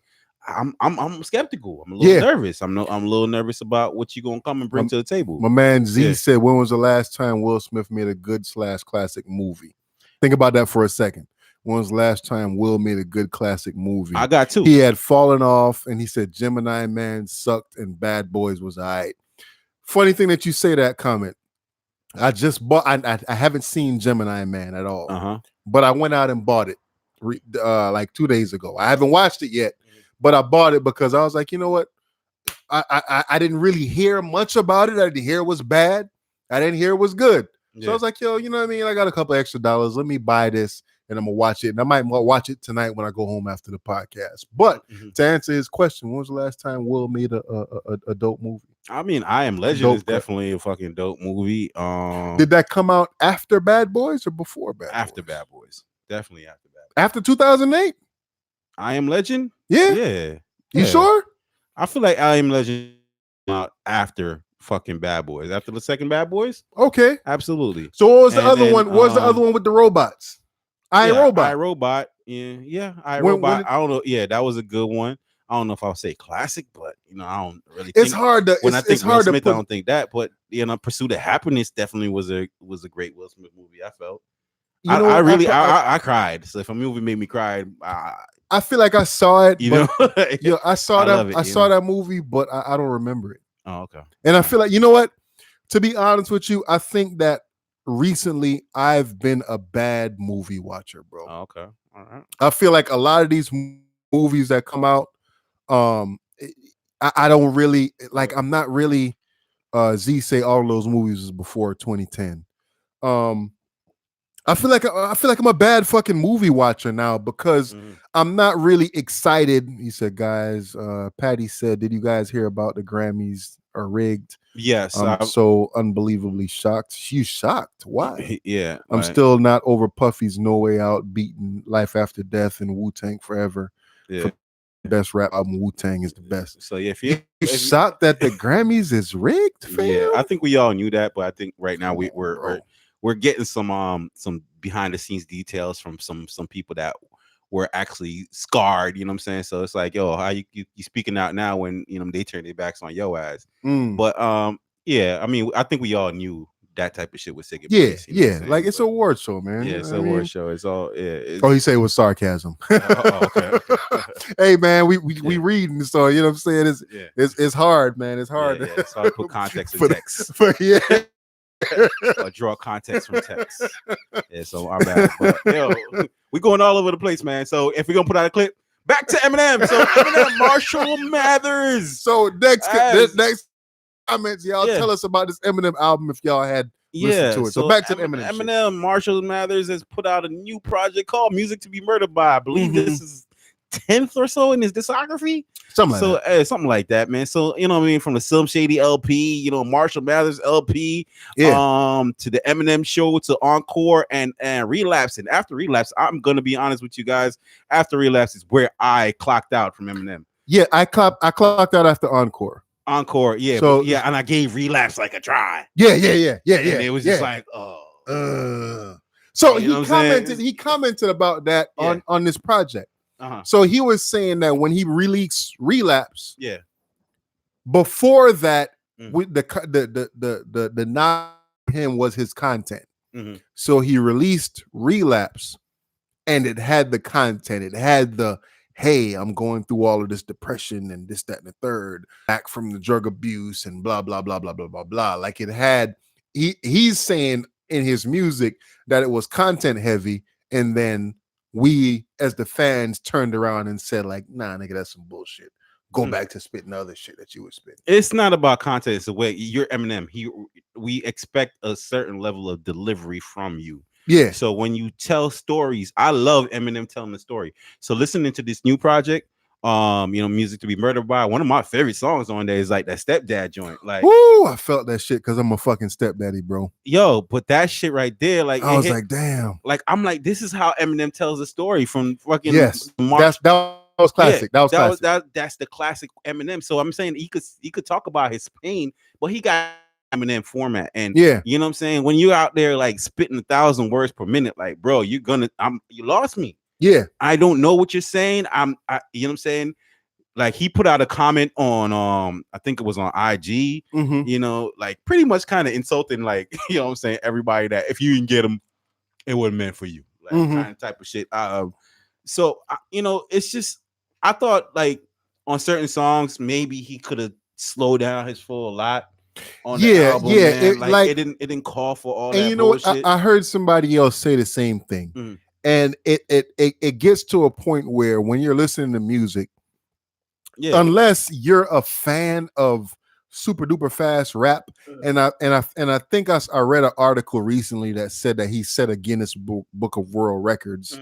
I'm skeptical. I'm a little nervous. I'm a little nervous about what you're gonna come and bring to the table. My man Z said, when was the last time Will Smith made a good / classic movie? Think about that for a second. When was the last time Will made a good classic movie? I got two. He had Fallen Off, and he said Gemini Man sucked, and Bad Boys was all right. Funny thing that you say that comment. I just bought. I haven't seen Gemini Man at all, but I went out and bought it like 2 days ago. I haven't watched it yet, but I bought it because I was like, you know what? I didn't really hear much about it. I didn't hear it was bad. I didn't hear it was good. So I was like, yo, you know what I mean? I got a couple extra dollars. Let me buy this, and I'm gonna watch it. And I might watch it tonight when I go home after the podcast. But to answer his question, when was the last time Will made a dope movie? I mean, I Am Legend is definitely a fucking dope movie. Did that come out after Bad Boys or before Bad Boys? After Bad Boys. Definitely after Bad Boys. After 2008? I Am Legend? Yeah. You sure? I feel like I Am Legend out after fucking Bad Boys. After the second Bad Boys? Okay. Absolutely. So what was the other one? What was the other one with the robots? iRobot. iRobot. Yeah. iRobot. I don't know. Yeah, that was a good one. I don't know if I would say classic, but I don't really. It's hard to. When I think Will Smith, I don't think that. But Pursuit of Happiness definitely was a great Will Smith movie. I felt. I cried. So if a movie made me cry, I feel like I saw it. I saw that. I saw that movie, but I don't remember it. Oh, okay. And I feel like, you know what? To be honest with you, I think that recently I've been a bad movie watcher, bro. Oh, okay. All right. I feel like a lot of these movies that come out. I don't really like. I'm not really. Z say all of those movies was before 2010. I feel like I'm a bad fucking movie watcher now because I'm not really excited. He said, guys. Patty said, "Did you guys hear about the Grammys are rigged?" Yes. I'm so unbelievably shocked. You shocked? Why? Yeah. I'm still not over Puffy's No Way Out beating Life After Death and Wu-Tang Forever. Yeah. Best rap album, Wu-Tang is the best. So yeah, if you shocked that the Grammys is rigged, fam? Yeah, I think we all knew that, but I think right now we're getting some behind the scenes details from some people that were actually scarred. You know what I'm saying? So it's like, yo, how you speaking out now when they turn their backs on your ass? But yeah, I mean, I think we all knew that type of shit was sick. Yeah, like it's an award show, man. Yeah, it's an award show. It's all. Yeah. He said it was sarcasm. Okay. Hey, man, we reading, so you know what I'm saying. It's hard, man. It's hard. Yeah, it's hard to put context in text. Or draw context from text. Yeah, so I'm bad. But, we going all over the place, man. So if we're gonna put out a clip, back to Eminem. So Eminem, Marshall Mathers. So next comments, y'all tell us about this Eminem album if y'all had listened to it. So back to the Eminem. Eminem, Marshall Mathers has put out a new project called Music to Be Murdered By. I believe this is 10th or so in his discography. Something like that, man. So you know what I mean, from the Slim Shady LP, Marshall Mathers LP, to the Eminem Show, to Encore and Relapse. And after Relapse, I'm gonna be honest with you guys. After Relapse is where I clocked out from Eminem. Yeah, I clocked out after Encore. Yeah. So and I gave Relapse like a try. Yeah. And it was just like, So he commented about that on this project. So he was saying that when he released Relapse, before that, with the knock him was his content. So he released Relapse, and it had the content. It had the, hey, I'm going through all of this depression and this, that, and the third, back from the drug abuse and blah, blah, blah, blah, blah, blah, blah. Like it had, he's saying in his music that it was content heavy. And then we, as the fans, turned around and said like, nah, nigga, that's some bullshit. Go back to spitting other shit that you were spitting. It's not about content. It's the way you're Eminem. We expect a certain level of delivery from you. Yeah. So when you tell stories, I love Eminem telling the story. So listening to this new project, Music to Be Murdered By, one of my favorite songs on there is like that Stepdad joint. Like, woo, I felt that shit because I'm a fucking stepdaddy, bro. Yo, but that shit right there, like I was like, damn. Like I'm like, this is how Eminem tells a story from fucking that was classic. Yeah, classic. That's the classic Eminem. So I'm saying he could talk about his pain, but he got Eminem format, and you know what I'm saying, when you're out there like spitting 1,000 words per minute, like bro, you lost me. Yeah, I don't know what you're saying. You know what I'm saying, like he put out a comment on I think it was on IG, you know, like pretty much kind of insulting, like, you know what I'm saying, everybody that if you didn't get them, it wasn't meant for you, like kind of type of shit. So you know, it's just I thought like on certain songs maybe he could have slowed down his flow a lot on the album. Man. Like it didn't call for all that. And you know what? I heard somebody else say the same thing, and it gets to a point where when you're listening to music, unless you're a fan of super duper fast rap, and I think I read an article recently that said that he set a Guinness Book of World Records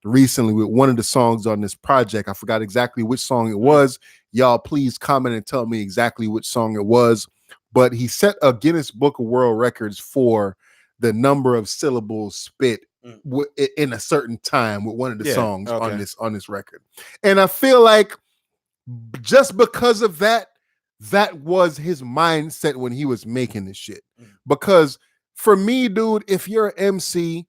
recently with one of the songs on this project. I forgot exactly which song it was. Y'all please comment and tell me exactly which song it was. But he set a Guinness Book of World Records for the number of syllables spit in a certain time with one of the songs on this record. And I feel like just because of that was his mindset when he was making this shit. Because for me, dude, if you're an MC,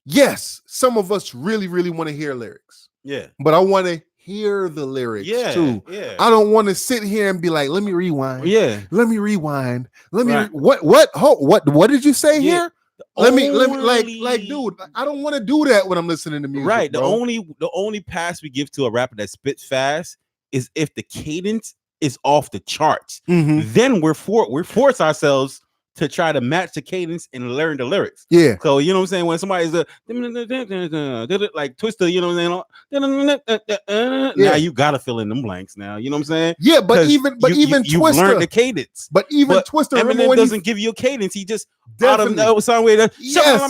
yes, some of us really, really want to hear lyrics. Yeah. But I want to hear the lyrics too. Yeah. I don't want to sit here and be like, let me rewind. Yeah. Let me rewind. Let me what did you say here? Let me like dude, I don't want to do that when I'm listening to music. Right. Bro. The only pass we give to a rapper that spits fast is if the cadence is off the charts. Then we force ourselves to try to match the cadence and learn the lyrics. Yeah. So you know what I'm saying? When somebody's like Twista, you know what I'm saying? Now you gotta fill in them blanks now. You know what I'm saying? Yeah, but even Twista, you learned the cadence. But even Twista, Eminem doesn't give you a cadence. He just some way to yes.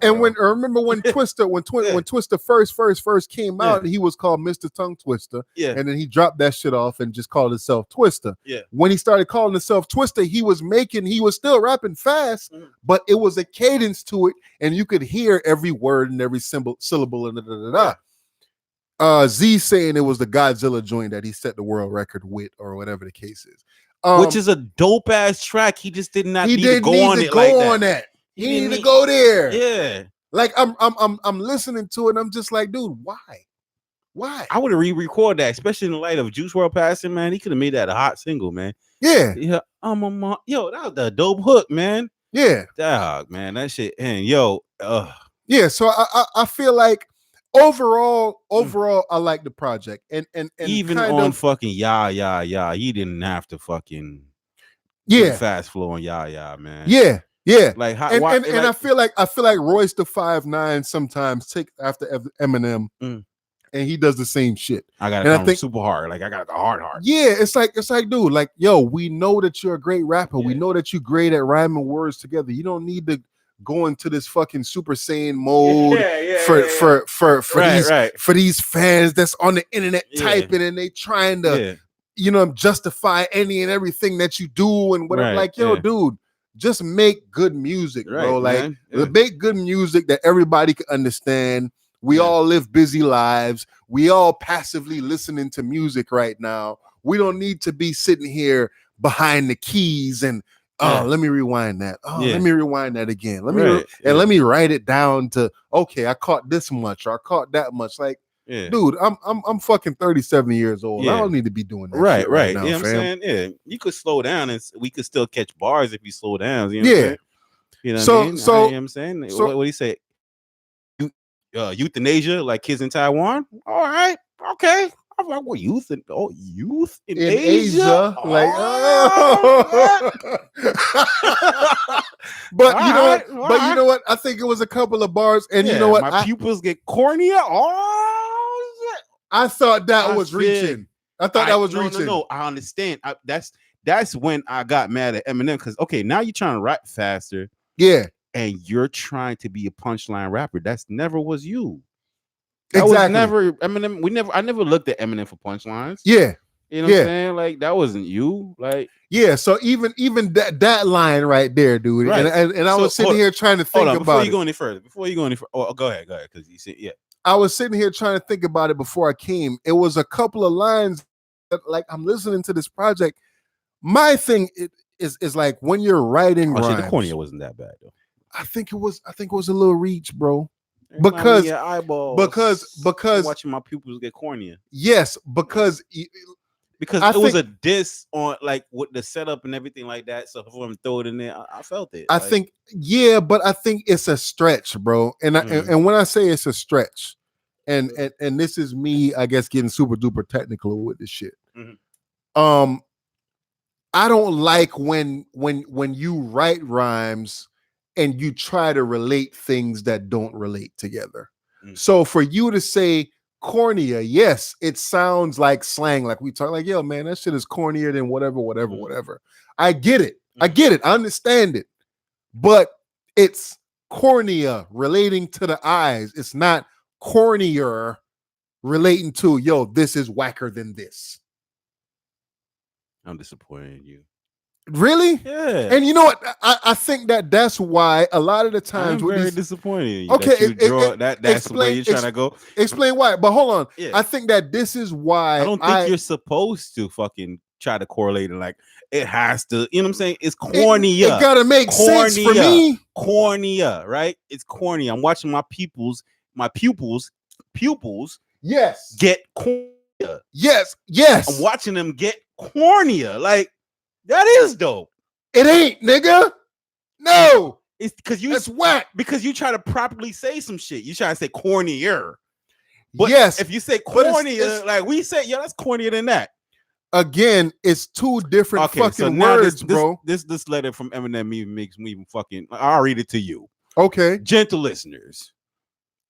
And remember when Twista when Twista first came out, he was called Mr. Tongue Twister. Yeah. And then he dropped that shit off and just called himself Twista. Yeah. When he started calling himself Twista, he was still rapping fast, but it was a cadence to it, and you could hear every word and every syllable and Z saying it was the Godzilla joint that he set the world record with, or whatever the case is. Which is a dope ass track. He just did not need to go on that. He needed to go there. Yeah. Like I'm listening to it and I'm just like, dude, why? Why? I would have re-recorded that, especially in the light of Juice WRLD passing, man. He could have made that a hot single, man. Yeah. Yeah. Yo, that was the dope hook, man. Yeah. Dog, man. That shit. And yeah, so I feel like overall, I like the project. And even on fucking Yeah, he didn't have to fucking fast flow on Yeah, man. Yeah. Yeah, like how, and I feel like Royce the 5'9" sometimes take after Eminem, and he does the same shit. I got super hard, like I got the hard. Yeah, it's like, dude, like, yo, we know that you're a great rapper. Yeah. We know that you're great at rhyming words together. You don't need to go into this fucking Super Saiyan mode for these fans that's on the internet typing and they trying to justify any and everything that you do and whatever. Like, yo, dude. Just make good music, bro. Like, make good music that everybody can understand. We all live busy lives. We all passively listening to music right now. We don't need to be sitting here behind the keys and let me rewind that. Let me rewind that again. Let me write it down to okay, I caught this much or I caught that much. Like, dude, I'm fucking 37 years old. I don't need to be doing that. Right now, you know what I'm saying? Yeah, you could slow down and we could still catch bars if you slow down. You know what I'm saying? You know what I mean? You know what I'm saying? What do you say? Euthanasia, like kids in Taiwan. All right, okay. I'm like, what youth in Asia? Like, but you know what? I think it was a couple of bars, and you know what? My pupils get cornea. I thought that was reaching. I thought that was reaching. No, I understand. That's when I got mad at Eminem because now you're trying to rap faster. Yeah. And you're trying to be a punchline rapper. That's never was you. That was never Eminem. I never looked at Eminem for punchlines. Yeah. You know what I'm saying? Like, that wasn't you. Like, yeah. So even that line right there, dude. Right. And I was sitting here trying to think about it. Before you go any further. Go ahead. Because you see, I was sitting here trying to think about it before I came. It was a couple of lines that, like, I'm listening to this project. My thing is like when you're writing rhymes. The cornea wasn't that bad though. I think it was a little reach, bro. Because your eyeballs. Because watching my pupils get cornea. Yes, because it was a diss on like with the setup and everything like that. So if I'm throw it in there, I felt it. I think but I think it's a stretch, bro. And and when I say it's a stretch, and this is me, I guess, getting super duper technical with this shit. Mm-hmm. I don't like when you write rhymes and you try to relate things that don't relate together. So for you to say cornea, yes, it sounds like slang, like we talk like, yo, man, that shit is cornier than whatever. I get it. I understand it. But it's cornea relating to the eyes. It's not cornier relating to, yo, this is whacker than this. I'm disappointed in you. Really? Yeah. And you know what? I think that's why a lot of the times I'm very disappointed in you. Okay, that's where you're trying to go. Explain why. But hold on. Yeah. I think that this is why I don't think you're supposed to fucking try to correlate it. Like it has to. You know what I'm saying? It's cornea. It gotta make sense for me. Cornea, right? It's cornea. I'm watching my pupils. Yes. Get cornea. Yes. I'm watching them get cornea. Like. That is dope. It ain't, nigga. No, it's because that's whack. Because you try to properly say some shit. You try to say cornier. But yes, if you say cornier, like we say, yeah, that's cornier than that. Again, it's two different fucking words, bro. This letter from Eminem even makes me even fucking. I'll read it to you. Okay, gentle listeners.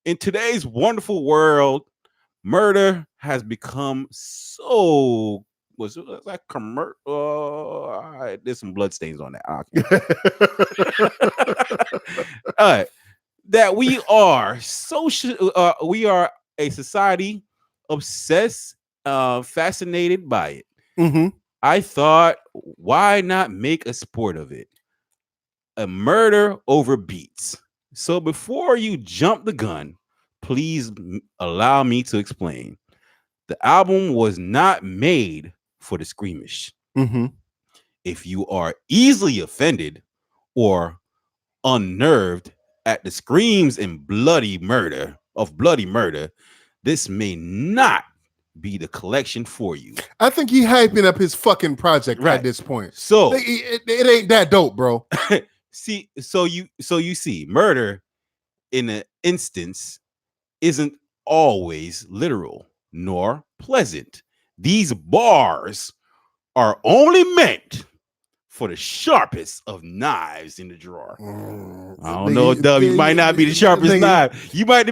In today's wonderful world, murder has become so. Was like there's some blood stains on that. All right, that we are social. We are a society obsessed, fascinated by it. Mm-hmm. I thought, why not make a sport of it? A murder over beats. So before you jump the gun, please allow me to explain. The album was not made for the squeamish. Mm-hmm. If you are easily offended or unnerved at the screams and bloody murder, this may not be the collection for you. I think he hyping up his fucking project at this point. So it ain't that dope, bro. See, so you see, murder in an instance isn't always literal nor pleasant. These bars are only meant for the sharpest of knives in the drawer. I don't know, Dub. You might not be the sharpest knife. You might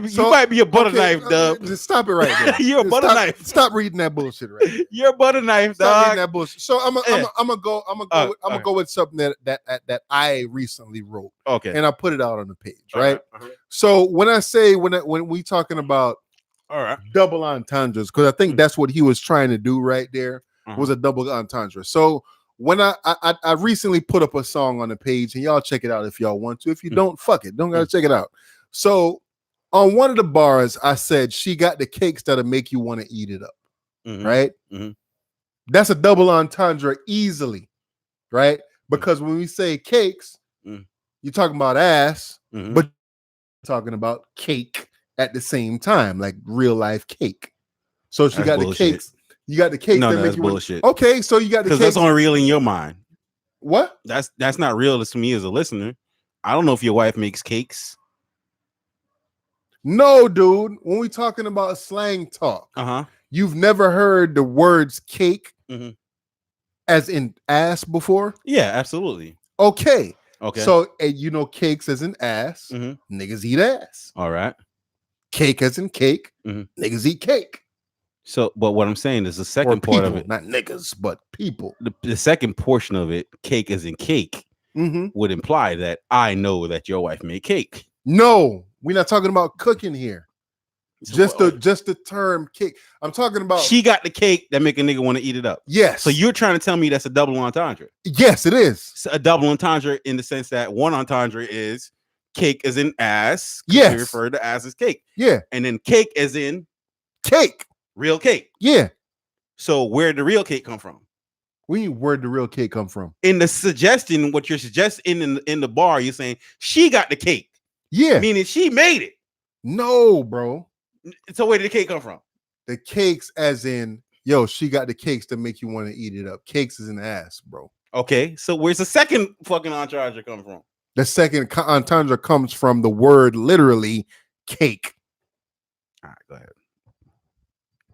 be a butter knife, Dub. Just stop it right there. You're a butter knife. Stop reading that bullshit, right? You're a butter knife, stop dog. reading that bullshit. So I'm gonna go with something that I recently wrote. Okay. And I put it out on the page, right? So when I say when we talking about double entendres, because I think that's what he was trying to do right there, was a double entendre. So when I recently put up a song on the page, and y'all check it out if y'all want to. If you don't, fuck it. Don't gotta check it out. So on one of the bars, I said, she got the cakes that'll make you want to eat it up. Right? That's a double entendre easily, right? Because when we say cakes, you're talking about ass, but you're talking about cake at the same time, like real life cake. So she got the cakes. You got the cake. No, that's bullshit. Okay, so you got the cake. Because that's only real in your mind. What? That's not real to me as a listener. I don't know if your wife makes cakes. No, dude. When we talking about slang talk, you've never heard the words cake as in ass before? Yeah, absolutely. Okay. So you know, cakes as in ass. Niggas eat ass. All right. Cake as in cake. Niggas eat cake. So, but what I'm saying is the second part of it, not niggas, but people. The second portion of it, cake as in cake, would imply that I know that your wife made cake. No, we're not talking about cooking here. So just the term cake. I'm talking about she got the cake that make a nigga want to eat it up. Yes. So you're trying to tell me that's a double entendre? Yes, it is. It's a double entendre in the sense that one entendre is cake as in ass. Yes. You refer to ass as cake. Yeah. And then cake as in cake. Real cake. Yeah. So where'd the real cake come from? Where'd the real cake come from? In the suggestion, what you're suggesting in the bar, you're saying she got the cake. Yeah. Meaning she made it. No, bro. So where did the cake come from? The cakes, as in, yo, she got the cakes to make you want to eat it up. Cakes is an ass, bro. Okay, so where's the second fucking entendre come from? The second entendre comes from the word literally cake. All right, go ahead.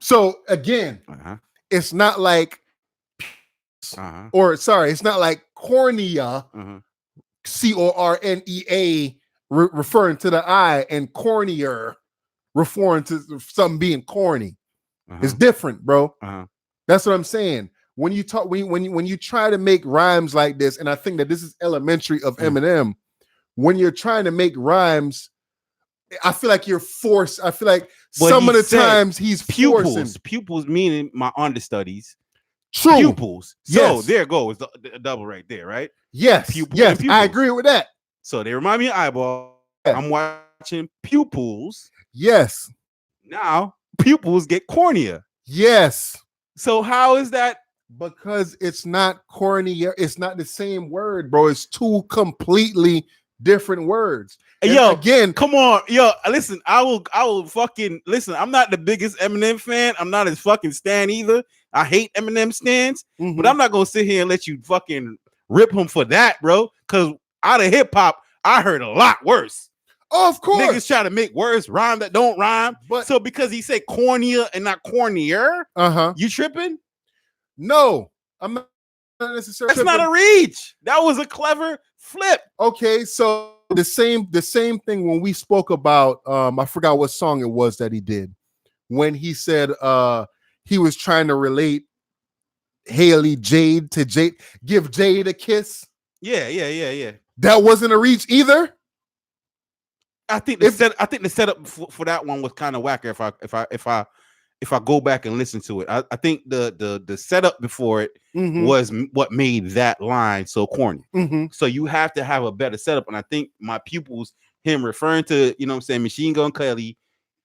So again, it's not like, or sorry, it's not like cornea, cornea, referring to the eye, and cornier referring to something being corny. It's different, bro. That's what I'm saying. When you talk, when you try to make rhymes like this, and I think that this is elementary of Eminem, when you're trying to make rhymes, I feel like you're forced. I feel like some of the times he's pupils. Pupils meaning my understudies. True. Pupils. So there goes the double right there, right? Yes. Yes, I agree with that. So they remind me of eyeball. I'm watching pupils. Yes. Now pupils get cornea. Yes. So how is that? Because it's not cornea. It's not the same word, bro. It's two completely different words. And yo, again, come on, yo, listen. I will fucking listen. I'm not the biggest Eminem fan. I'm not his fucking stan either. I hate Eminem stans, but I'm not gonna sit here and let you fucking rip him for that, bro. Because out of hip hop, I heard a lot worse. Oh, of course, niggas try to make words rhyme that don't rhyme. But so because he said cornea and not cornier, you tripping? No, I'm not necessarily. That's not a reach. That was a clever flip. Okay, so the same thing when we spoke about I forgot what song it was that he did when he said he was trying to relate Haley Jade to Jade, give Jade a kiss. Yeah. That wasn't a reach either. I think the setup for that one was kind of whacker. If I go back and listen to it, I think the setup before it was what made that line so corny. So you have to have a better setup. And I think my pupils, him referring to, you know what I'm saying, Machine Gun Kelly,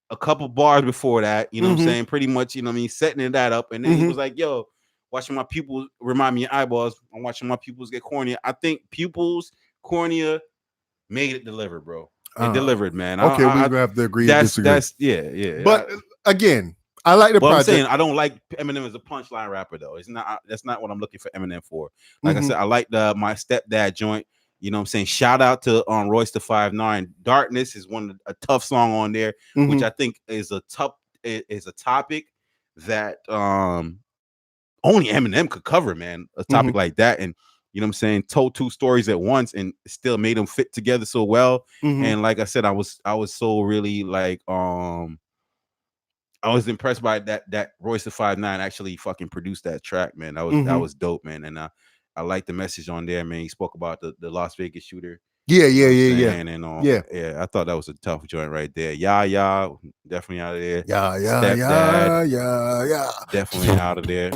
a couple bars before that, you know what I'm saying, pretty much, you know what I mean, setting that up. And then he was like, yo, watching my pupils remind me of eyeballs. I'm watching my pupils get cornea. I think pupils, cornea made it deliver, bro. It delivered, man. Okay, we're gonna have to agree. That's yeah. But again, I like the project. I'm saying I don't like Eminem as a punchline rapper though. It's not. That's not what I'm looking for Eminem for. Like I said, I like my stepdad joint. You know what I'm saying? Shout out to Royce da 5'9". Darkness is a tough song on there, which I think is a topic that only Eminem could cover, man. A topic like that, and you know what I'm saying, told two stories at once and still made them fit together so well. And like I said, I was so really like I was impressed by that Royce da 5'9" actually fucking produced that track, man. That was dope, man. And I like the message on there, man. He spoke about the Las Vegas shooter. Yeah. And I thought that was a tough joint right there. Yeah, definitely out of there. Yeah. Definitely out of there.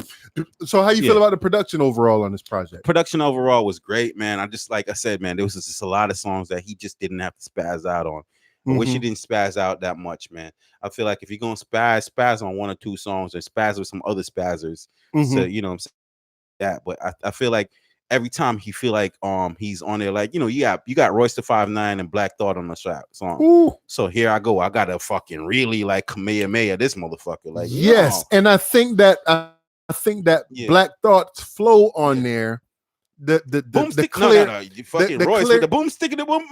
So how you feel about the production overall on this project? Production overall was great, man. I just, like I said, man, there was just a lot of songs that he just didn't have to spaz out on. I wish he didn't spaz out that much, man. I feel like if you're gonna spaz on one or two songs and spaz with some other spazzers, so you know what I'm saying, that. But I feel like every time he feel like he's on there, like, you know, you got Royce da 5'9" and Black Thought on the song. Ooh. So here I go. I gotta fucking really like Kamehameha this motherfucker. Like, yes, and I think that Black Thought's flow on there. The clear, fucking Royce with the boomstick and the boom,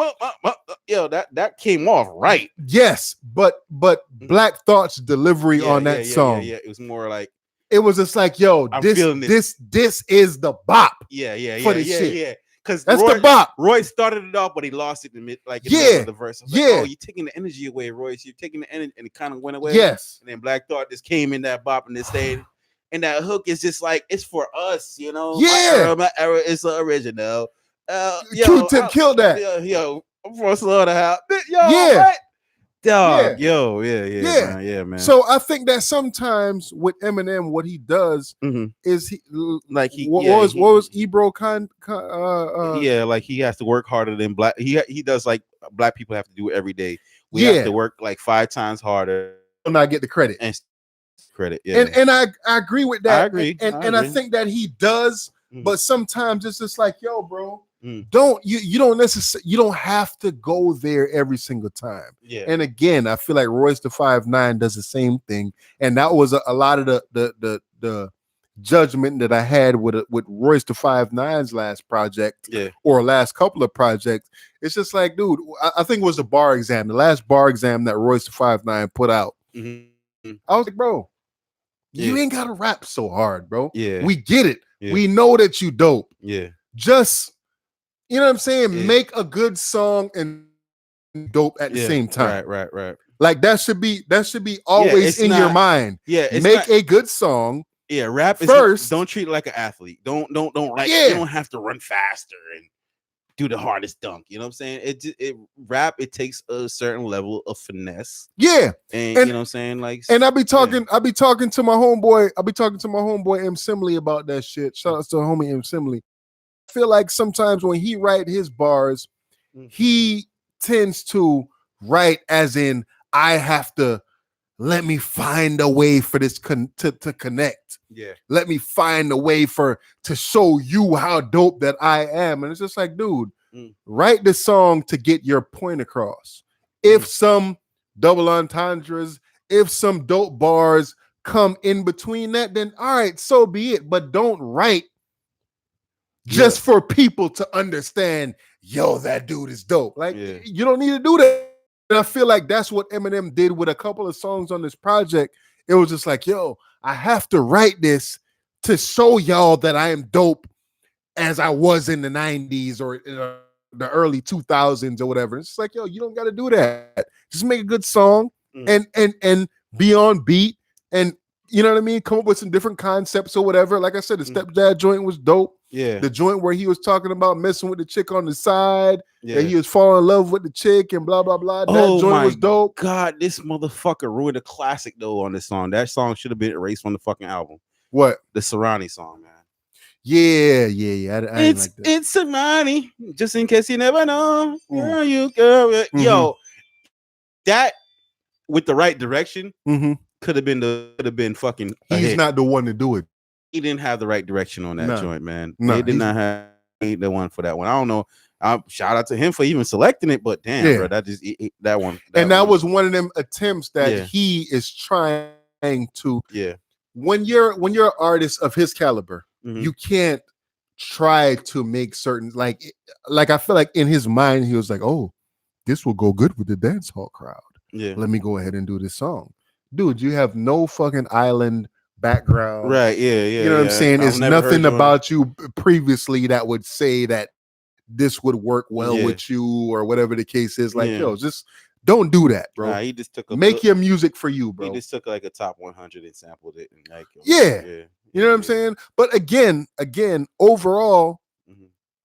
yo, that came off right. Yes, but Black Thought's delivery on that song, it was more like, it was just like, yo, this is the bop. For this shit. Because that's the bop. Royce started it off, but he lost it in the middle of the verse. I was like, oh, you're taking the energy away, Royce. You're taking the energy, and it kind of went away. Yes, and then Black Thought just came in that bop and it stayed. And that hook is just like, it's for us, you know. My era is the original. Q-Tip killed that. Yo, I'm from Slaughterhouse. Yo, what? Dog, yeah, man. So I think that sometimes with Eminem, what he does is what was Ebro like he has to work harder than black. He does like black people have to do it every day. We have to work like 5 times harder. Not get the credit. And I agree with that. I agree. And I think that he does, but sometimes it's just like, yo, bro, You don't necessarily, you don't have to go there every single time. Yeah. And again, I feel like Royce da 5'9" does the same thing, and that was a lot of the judgment that I had with Royce da 5'9's last project, or last couple of projects. It's just like, dude, I think it was the bar exam, the last bar exam that Royce da 5'9 put out. I was like, bro, you ain't gotta rap so hard, bro. Yeah, we get it. We know that you dope. Yeah, just, you know what I'm saying? Make a good song and dope at the same time. Right. Like that should be always in your mind. Yeah, make a good song. Yeah, rap first. Don't treat it like an athlete. Don't like. You don't have to run faster and do the hardest dunk. You know what I'm saying? It takes a certain level of finesse. Yeah, and you know what I'm saying? Like, and I'll be talking to my homeboy M. Simley about that shit. Shout out to homie M. Simley. I feel like sometimes when he write his bars, he tends to write as in, I have to let me find a way for this to connect. Yeah. Let me find a way to show you how dope that I am. And it's just like, dude, write the song to get your point across. If some double entendres, if some dope bars come in between that, then all right, so be it. But don't write just for people to understand, yo, that dude is dope. Like, you don't need to do that. And I feel like that's what Eminem did with a couple of songs on this project. It was just like, yo, I have to write this to show y'all that I am dope as I was in the 90s or in the early 2000s or whatever. It's just like, yo, you don't got to do that. Just make a good song and be on beat, and you know what I mean? Come up with some different concepts or whatever. Like I said, the Stepdad joint was dope. Yeah. The joint where he was talking about messing with the chick on the side, that he was falling in love with the chick and blah, blah, blah. That joint was dope. God, this motherfucker ruined a classic though on this song. That song should have been erased from the fucking album. What? The Serrani song, man. Yeah. It's Serrani, just in case you never know. Yo, that with the right direction could have been fucking. He's not the one to do it. He didn't have the right direction on that joint, man. They did not have the one for that one. I don't know. Shout out to him for even selecting it, but damn, bro, that just that one. That was one of them attempts that he is trying to. Yeah. When you're an artist of his caliber, you can't try to make certain like I feel like in his mind he was like, oh, this will go good with the dance hall crowd. Yeah. Let me go ahead and do this song. Dude, you have no fucking island background. Right. Yeah. You know what I'm saying? There's nothing about you previously that would say that this would work well with you or whatever the case is. Like, yo, just don't do that, bro. Nah, he just took make your music for you, bro. He just took like a top 100 and sampled it and like you know what I'm saying? But again, overall,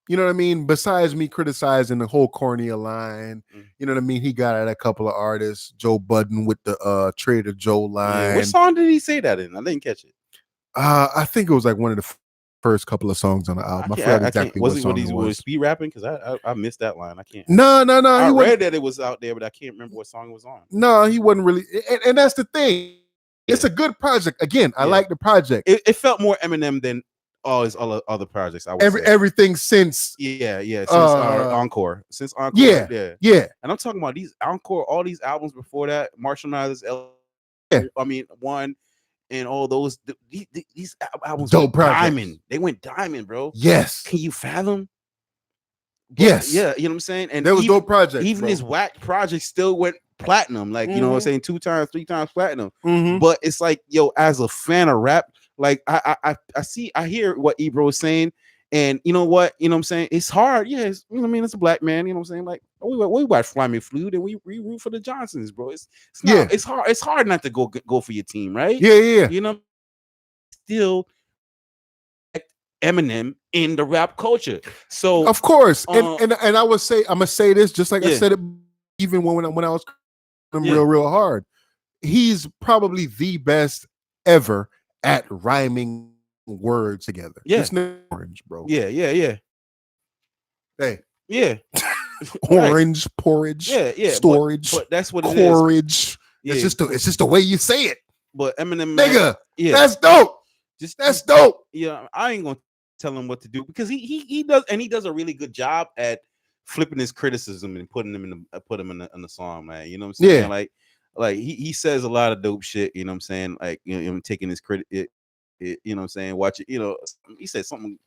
you know what I mean? Besides me criticizing the whole Cornea line, you know what I mean? He got at a couple of artists, Joe Budden with the Trader Joe line. What song did he say that in? I didn't catch it. I think it was like one of the first couple of songs on the album. I forgot exactly what song it was. Was he rapping? Because I missed that line. I can't. No. I read that it was out there, but I can't remember what song it was on. No, he wasn't really. And that's the thing. It's a good project. Again, I like the project. It felt more Eminem than all his other projects. I would say. Everything since since Encore, yeah. And I'm talking about these Encore, all these albums before that, Marshall Mathers, I mean, one. And all those these albums dope went diamond. They went diamond, bro. Yes. Can you fathom? Yes. Yeah, you know what I'm saying? And there was dope projects. Even his whack project still went platinum. Like, you know what I'm saying? 2 times, 3 times platinum. But it's like, yo, as a fan of rap, like I hear what Ebro is saying. And you know what? You know what I'm saying? It's hard. Yeah, you know what I mean? It's a black man. You know what I'm saying? Like, we watch Flying Fluid and we root for the Johnsons, bro. It's hard. It's hard not to go for your team, right? Yeah. You know, still Eminem in the rap culture. So of course, and I would say, I'm gonna say this just like I said it even when I was real hard. He's probably the best ever at rhyming words together. Just orange, bro. Yeah. Hey. Yeah. Orange, porridge, storage, but that's what it is. It's just the way you say it. But Eminem, nigga, that's dope. That's dope. Yeah, I ain't gonna tell him what to do, because he does a really good job at flipping his criticism and putting him in the song, man. You know what I'm saying? Yeah. Like he says a lot of dope shit. You know what I'm saying? Like, you know, taking his credit. You know what I'm saying? Watch it. You know, he said something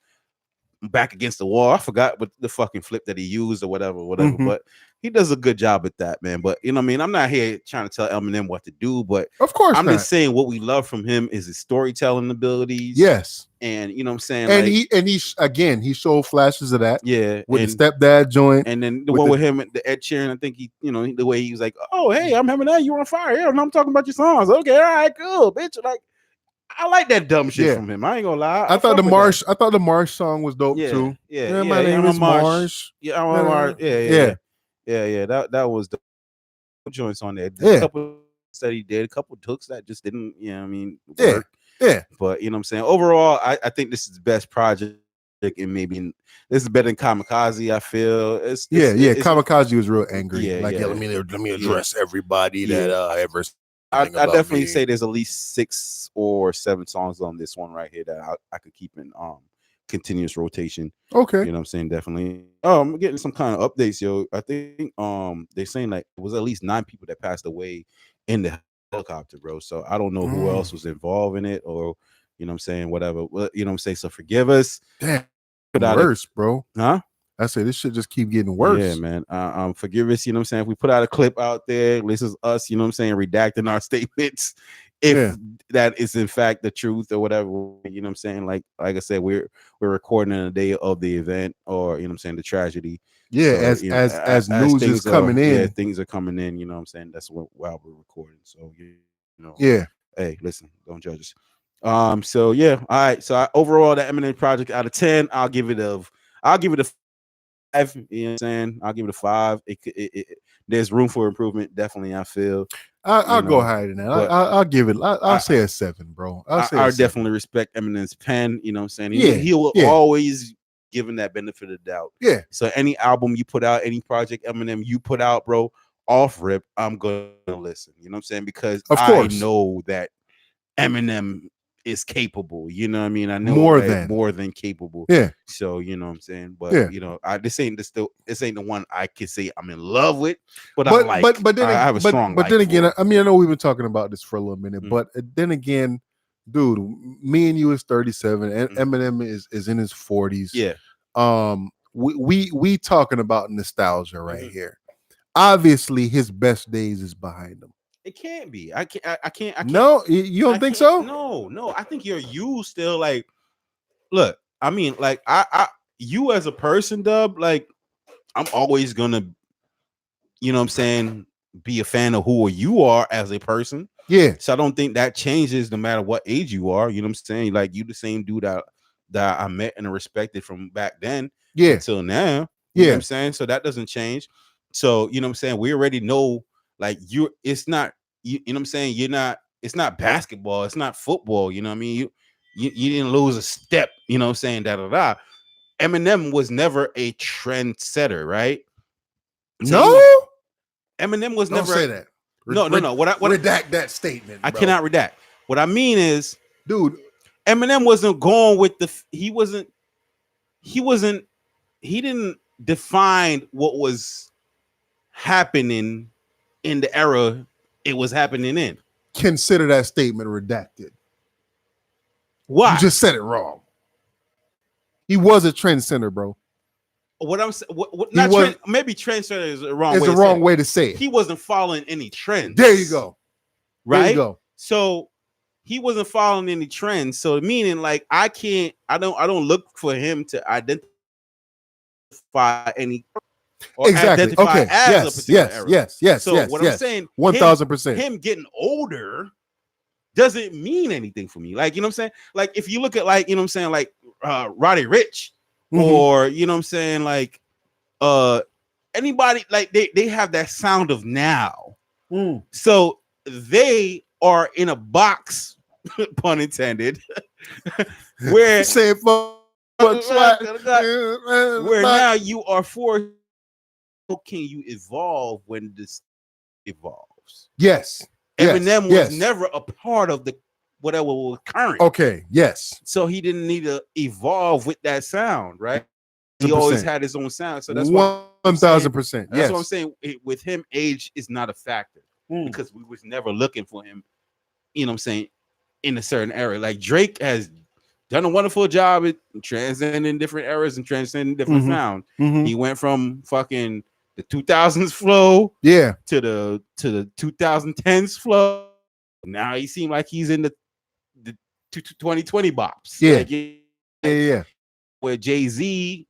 back against the wall. I forgot what the fucking flip that he used or whatever. Mhm. But he does a good job at that, man. But you know what I mean? I'm not here trying to tell Eminem what to do, but Of course I'm not. just saying what we love from him is his storytelling abilities. Yes. And you know what I'm saying? And like, he showed flashes of that. Yeah. With the stepdad joint. And then the one with him, the Ed Sheeran, I think he, you know, the way he was like, "Oh, hey, I'm Eminem, you on fire. Yeah, I'm talking about your songs. Okay, all right, cool, bitch." Like, I like that dumb shit from him. I ain't gonna lie. I thought the Marsh song was dope too. Yeah, my name is Marsh. Yeah, I'm Marsh. Yeah. That was the joints on there. There's a couple that he did, a couple hooks that just didn't, you know what I mean, work. Yeah. But you know what I'm saying? Overall, I think this is the best project, and maybe this is better than Kamikaze, I feel. It's Kamikaze was real angry. Yeah, let me address everybody that ever. I definitely say there's at least 6 or 7 songs on this one right here that I could keep in continuous rotation. Okay. You know what I'm saying? Definitely. I'm getting some kind of updates, yo. I think they're saying like it was at least 9 people that passed away in the helicopter, bro. So I don't know who else was involved in it, or you know what I'm saying, whatever. Well, you know what I'm saying? So forgive us. Damn, worse, bro. Huh? I say this shit just keep getting worse. Yeah, man. Forgive us, you know what I'm saying? If we put out a clip out there, this is us, you know what I'm saying, redacting our statements. If that is in fact the truth or whatever, you know what I'm saying? Like I said, we're recording on the day of the event, or you know what I'm saying, the tragedy. Yeah, so, as news is coming in. Yeah, things are coming in, you know what I'm saying? That's while we're recording. So you know. Yeah. Hey, listen, don't judge us. So yeah, all right. So overall, the Eminem project out of 10, I'll give it a 5. You know what I'm saying? I'll give it a 5. There's room for improvement, definitely. I feel I'll go higher than that. I'll give it. I'll say a 7, bro. I definitely respect Eminem's pen. You know what I'm saying? He will always give him that benefit of the doubt. Yeah. So any album you put out, any project Eminem you put out, bro, off rip, I'm gonna listen. You know what I'm saying? Because I know that Eminem is capable, you know what I mean? I know more than capable. Yeah. So you know what I'm saying, but you know, this ain't the one I can say I'm in love with, but I like. But then I have a strong. But then again, I mean, I know we've been talking about this for a little minute, but then again, dude, me and you is 37, and Eminem is in his 40s. Yeah. We talking about nostalgia right here. Obviously, his best days is behind him. It can't be. I can't. No, you don't think so? No. I think you still like. Look, I mean, like you as a person, Dub. Like, I'm always gonna, you know what I'm saying, be a fan of who you are as a person. Yeah. So I don't think that changes no matter what age you are. You know what I'm saying? Like, you the same dude that I met and respected from back then. Yeah. Until now. You know what I'm saying? So that doesn't change. So you know what I'm saying? We already know. Like it's not, you know what I'm saying? It's not basketball, it's not football, you know what I mean? You didn't lose a step, you know what I'm saying? Eminem was never a trendsetter, right? So Eminem was never say that. No. Redact that statement. Bro. I cannot redact. What I mean is, dude, Eminem wasn't going with he didn't define what was happening in the era it was happening in. Consider that statement redacted. Why? You just said it wrong. He was a trendsetter, bro. What I'm saying, maybe trendsetter is the wrong. It's the wrong way to say it. He wasn't following any trends. There you go. Right. There you go. So he wasn't following any trends. So meaning, like, I don't look for him to identify any. Exactly. Okay. Yes. So what I'm saying, 1000%. Him getting older doesn't mean anything for me. Like, you know what I'm saying? Like, if you look at, like, you know what I'm saying, like Roddy Ricch, or you know what I'm saying, like anybody, like they have that sound of now. So they are in a box, pun intended, where where now you are forced. Can you evolve when this evolves? Yes. Eminem was never a part of the whatever was current. Okay, yes. So he didn't need to evolve with that sound, right? He 100%. always had his own sound. So that's what 1,000%. that's what I'm saying. With him, age is not a factor because we was never looking for him, you know what I'm saying, in a certain era. Like Drake has done a wonderful job at transcending different eras and transcending different sound. He went from fucking the 2000s flow to the 2010s flow. Now he seemed like he's in the 2020 bops. Yeah. Where Jay-Z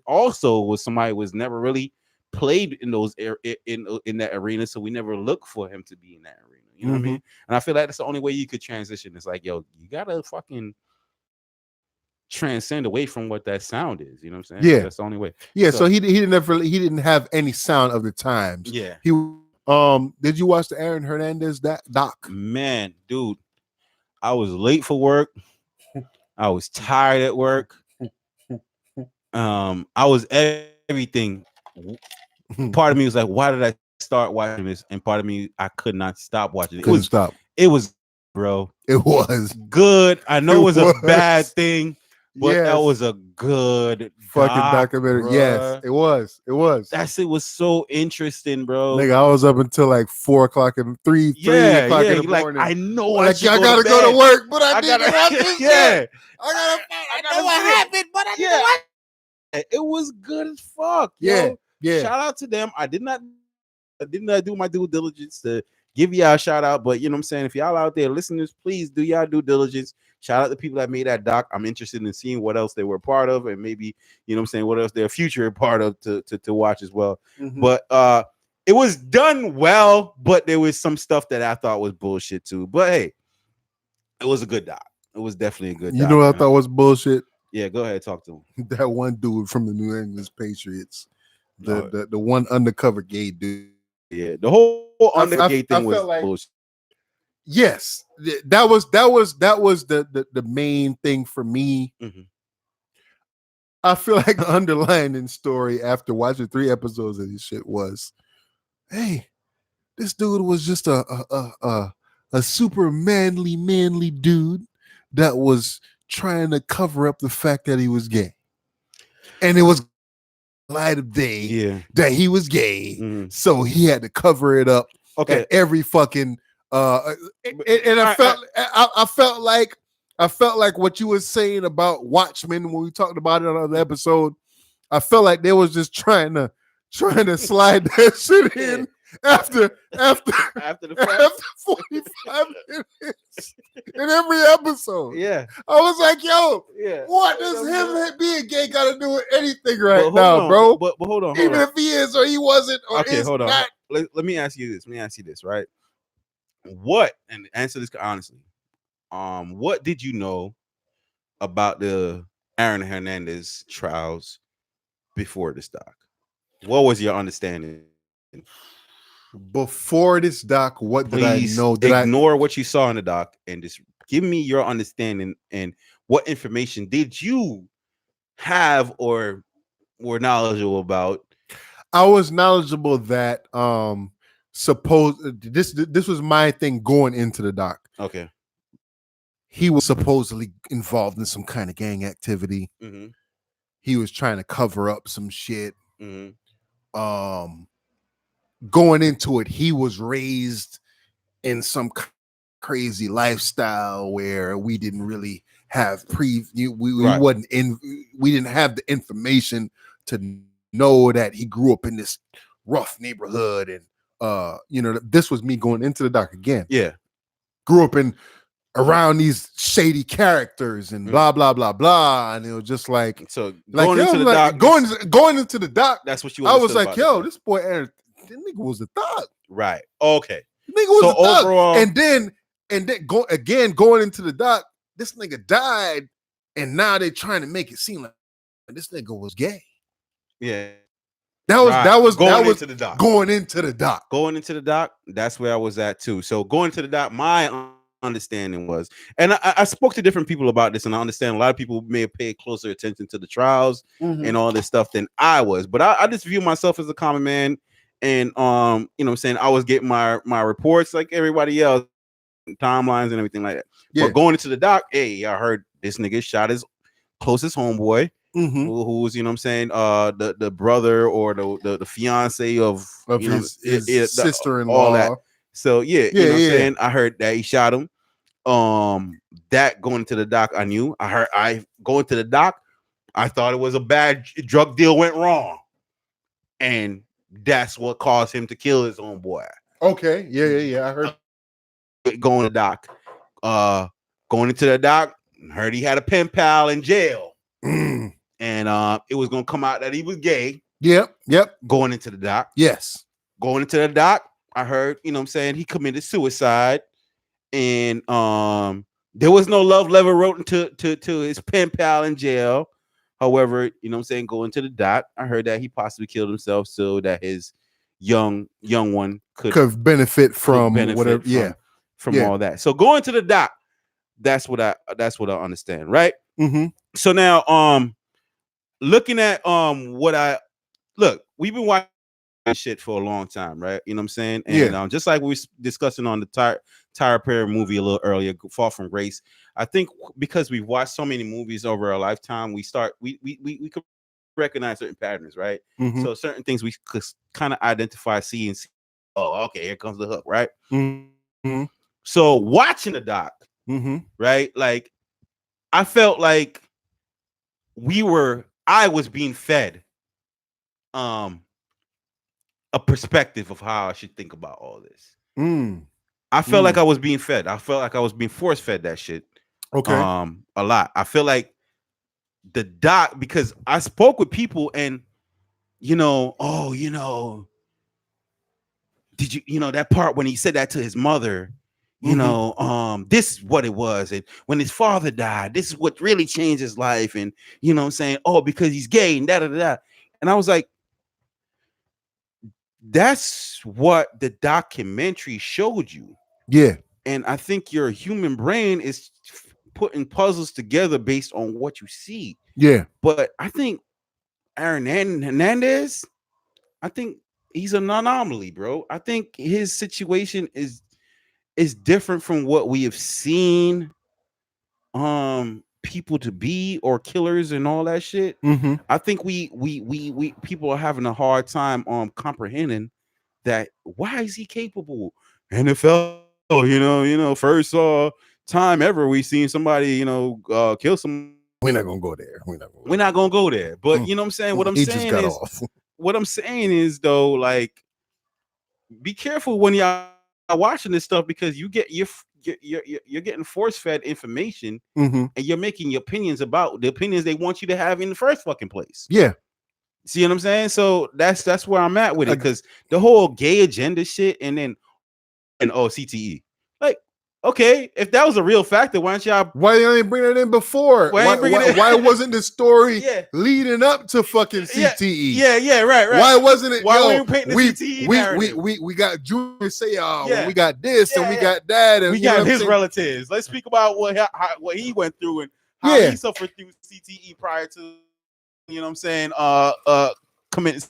also was somebody who was never really played in those in that arena, so we never looked for him to be in that arena. You know what I mean? And I feel like that's the only way you could transition. It's like, yo, you gotta fucking transcend away from what that sound is. You know what I'm saying? Yeah, that's the only way. Yeah, so he didn't have any sound of the times. Yeah. He did you watch the Aaron Hernandez doc? Man, dude, I was late for work. I was tired at work. I was everything. Part of me was like, why did I start watching this? And part of me, I could not stop watching it. It was, bro. It was good. I know it was a bad thing, but that was a good fucking documentary. Bro. Yes, it was. That shit was so interesting, bro. Nigga, I was up until like 4 o'clock and 3 o'clock in the morning. I know like, I gotta go to work, but I didn't have this shit. I know what happened, but I didn't watch. It was good as fuck. Yeah. Yo. Shout out to them. I did not do my due diligence to give y'all a shout out, but you know what I'm saying? If y'all out there listeners, please do y'all due diligence. Shout out to people that made that doc. I'm interested in seeing what else they were part of, and maybe, you know what I'm saying, what else their future part of to watch as well. But it was done well, but there was some stuff that I thought was bullshit too. But hey, it was a good doc. It was definitely a good doc. You know what I thought was bullshit? Yeah, go ahead, talk to him. That one dude from the New England Patriots. The one undercover gay dude. Yeah, the whole undercover gay thing was like, bullshit. Yes, that was the main thing for me. I feel like the underlying story after watching 3 episodes of this shit was, hey, this dude was just a super manly dude that was trying to cover up the fact that he was gay, and it was light of day that he was gay, so he had to cover it up. At every fucking and I felt like what you were saying about Watchmen when we talked about it on another episode. I felt like they was just trying to slide that shit in after the 45 minutes in every episode. Yeah, I was like, yo, what does him being gay got to do with anything now, bro? But hold on, even if he is or he wasn't, or is hold on. not. Let me ask you this, right? What, and answer this honestly, what did you know about the Aaron Hernandez trials before this doc? What was your understanding? Before this doc, what did I know? Ignore what you saw in the doc and just give me your understanding and what information did you have or were knowledgeable about? I was knowledgeable that this was my thing going into the doc. Okay. He was supposedly involved in some kind of gang activity. He was trying to cover up some shit. Going into it, he was raised in some crazy lifestyle where we didn't really have we didn't have the information to know that he grew up in this rough neighborhood, and this was me going into the doc again. Yeah, grew up around these shady characters and blah blah blah blah, and it was just like, so going into the doc, going into the doc. That's what you. I was like, yo, this boy Aaron, this nigga was a thug, right? Okay, this nigga was a thug. Overall, and then going into the doc, this nigga died, and now they're trying to make it seem like this nigga was gay. Yeah. That was going into the doc. Going into the doc. That's where I was at too. So going to the doc, my understanding was, and I spoke to different people about this, and I understand a lot of people may have paid closer attention to the trials and all this stuff than I was. But I just view myself as a common man, and you know what I'm saying, I was getting my reports like everybody else. timelines and everything like that. Yeah. But going into the doc, hey, I heard this nigga shot his closest homeboy, who was, you know what I'm saying, the brother or the fiance of his the sister-in-law. all that. So you know what I'm saying? I heard that he shot him. That going to the doc, I knew. I going to the doc, I thought it was a bad drug deal went wrong. And that's what caused him to kill his own boy. Okay. Yeah. I heard Going to the doc. Going into the doc, heard he had a pen pal in jail. And it was gonna come out that he was gay. Yep. Going into the doc. Yes. Going into the doc, I heard, you know what I'm saying, he committed suicide. And there was no love letter wrote to his pen pal in jail. However, you know what I'm saying, going to the doc, I heard that he possibly killed himself so that his young one could benefit from whatever. From all that. So going to the doc, that's what I understand, right? So now looking at we've been watching shit for a long time, right? You know what I'm saying? And just like we were discussing on the Tyler Perry movie a little earlier, Fall from Grace, I think because we've watched so many movies over our lifetime, we could recognize certain patterns, right? So certain things we could kind of identify, see, and see. Oh, okay, here comes the hook, right? So watching the doc, right? Like I felt like I was being fed a perspective of how I should think about all this. I felt like I was being fed. I felt like I was being force fed that shit. Okay. A lot. I feel like the doc, because I spoke with people and did you that part when he said that to his mother, this is what it was. And when his father died, this is what really changed his life. And you know what I'm saying? Oh, because he's gay and da. And I was like, that's what the documentary showed you. Yeah. And I think your human brain is putting puzzles together based on what you see. Yeah. But I think Aaron Hernandez, I think he's an anomaly, bro. I think his situation is different from what we have seen people to be, or killers and all that shit. I think we people are having a hard time comprehending that. Why is he capable? NFL, first time ever we seen somebody kill some. We're not gonna go there. We're not gonna go there. But you know what I'm saying? What I'm saying is what I'm saying is though, like, be careful when y'all are watching this stuff, because you're getting force fed information, and you're making your opinions about the opinions they want you to have in the first fucking place. Yeah. See what I'm saying? So that's where I'm at with it, because the whole gay agenda shit, and CTE. Like, okay, if that was a real factor, why you ain't bring it in before? Why wasn't the story leading up to fucking CTE? Yeah, right. Why wasn't it? Why we painting the CTE narrative? We got Junior say, we got this and we got that, and we got his relatives. Let's speak about what he went through and how he suffered through CTE prior to, you know what I'm saying, committing,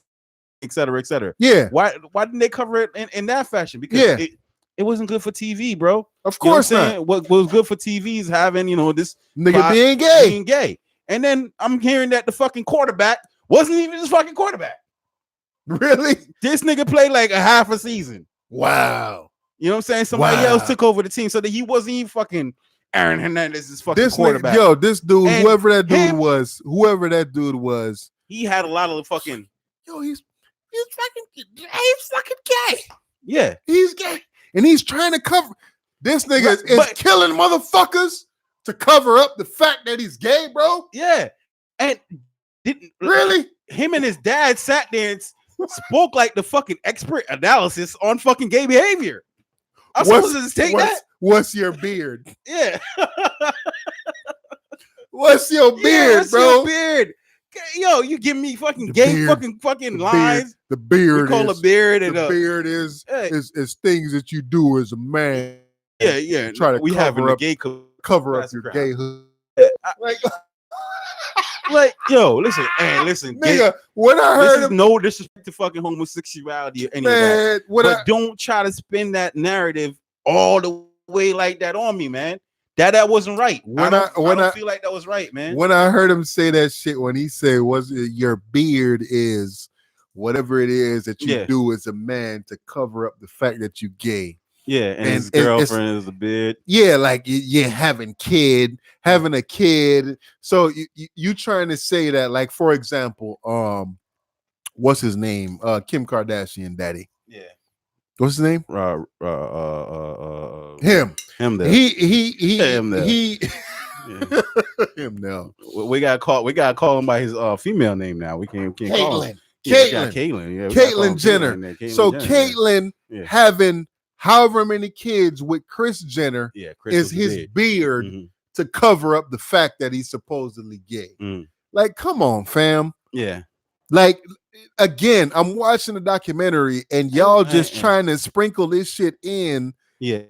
et cetera. Yeah. Why didn't they cover it in that fashion? Because it wasn't good for TV, bro. Of course not. What was good for TV is having, this nigga being gay. And then I'm hearing that the fucking quarterback wasn't even his fucking quarterback. Really? This nigga played like a half a season. Wow. You know what I'm saying? Somebody else took over the team, so that he wasn't even fucking Aaron Hernandez's fucking quarterback. Nigga, this dude, and whoever that dude was, he had a lot of fucking. He's fucking gay. Yeah, he's gay. And he's trying to cover. This nigga is killing motherfuckers to cover up the fact that he's gay, bro. Yeah. And really? Him and his dad sat there and spoke like the fucking expert analysis on fucking gay behavior. I'm supposed to just take that? What's your beard? Yeah. What's your beard, bro? Your beard? Yo, you give me fucking gay beard, fucking lines. The beard. We call a beard, and the beard is things that you do as a man. Yeah. Try to cover up your gayhood. Like, yo, listen, nigga. When I heard no disrespect to fucking homosexuality or any of that, but don't try to spin that narrative all the way like that on me, man. That wasn't right. I don't feel like that was right, man. When I heard him say that shit, when he said, "Was your beard is whatever it is that you do as a man to cover up the fact that you gay." Yeah, and his girlfriend is a beard. Yeah, like having a kid. So you trying to say that, like, for example, what's his name? Kim Kardashian daddy. Yeah. What's his name? Him. Him there. Him there. Him now. We gotta call him by his female name now. We can't call him. Caitlyn. Yeah, Caitlyn Jenner. Caitlyn having however many kids with Kris Jenner is his beard to cover up the fact that he's supposedly gay. Like, come on, fam. Yeah. Like, again, I'm watching the documentary and y'all just trying to sprinkle this shit in. Yeah.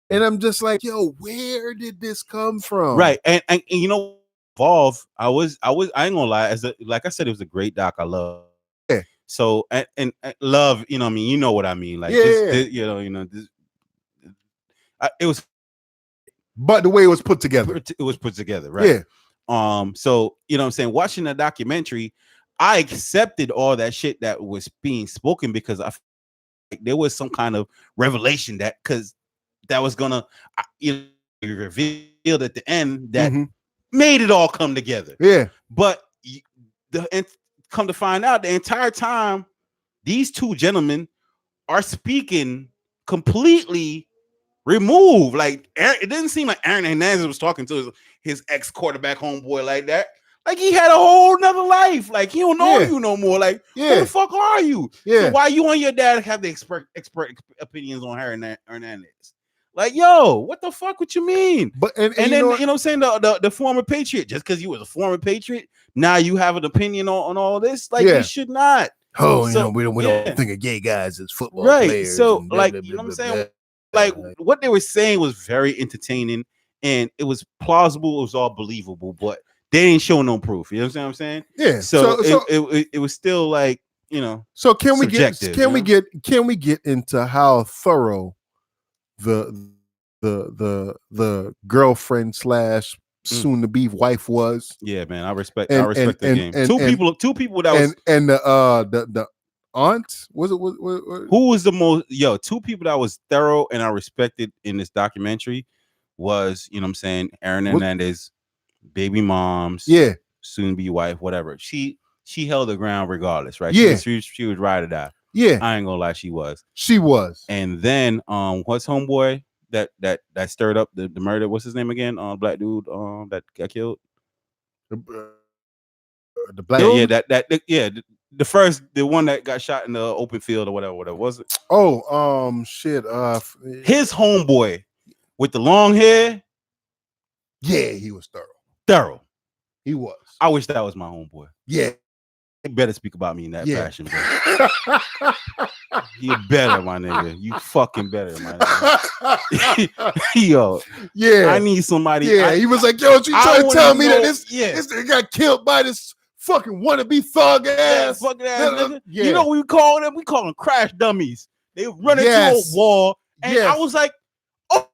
And I'm just like, yo, where did this come from? Right. And you know, Evolve, I ain't gonna lie, like I said, it was a great doc. I love. Yeah. So and love, you know what I mean? You know what I mean? Like it was, but the way it was put together. It was put together, right? Yeah. So you know what I'm saying, watching the documentary, I accepted all that shit that was being spoken because I feel like there was some kind of revelation that was gonna revealed at the end that made it all come together. Yeah. But come to find out, the entire time these two gentlemen are speaking completely removed. Like, it didn't seem like Aaron Hernandez was talking to his ex-quarterback homeboy like that. Like, he had a whole nother life. Like, he don't know you no more. Like, who the fuck are you? Yeah. So why you and your dad have the expert opinions on Hernandez? Like, yo, what the fuck? What you mean? But and then you know what I'm saying, the former Patriot, just because you was a former Patriot, now you have an opinion on all this. Like, you should not. Oh, so, we don't think of gay guys as football players. So, like, you know what I'm saying? Like, what they were saying was very entertaining and it was plausible. It was all believable, but they didn't show no proof. You know what I'm saying? Yeah. So it was still like, you know. So can we get into how thorough the girlfriend / soon to be wife was? Yeah, man, I respect the game. Two people that was the aunt was it? Who was the most? Two people that was thorough and I respected in this documentary was, you know what I'm saying, Aaron Hernandez, baby moms, soon to be wife, whatever. She held the ground regardless, right? Yeah, she was ride or die. Yeah, I ain't gonna lie, she was. And then what's homeboy that stirred up the murder? What's his name again? Black dude that got killed. The black dude? The one that got shot in the open field or whatever was it? Oh, shit. His homeboy with the long hair. Yeah, he was thorough. He was. I wish that was my homeboy. Yeah. You better speak about me in that fashion, bro. You better, my nigga. You fucking better, my nigga. Yo. Yeah. I need somebody. Yeah. He was like, yo, you trying to tell me that this nigga got killed by this fucking wannabe thug ass. Fucking ass nigga. Yeah. You know what we call them? We call them crash dummies. They run into a wall. And I was like, oh,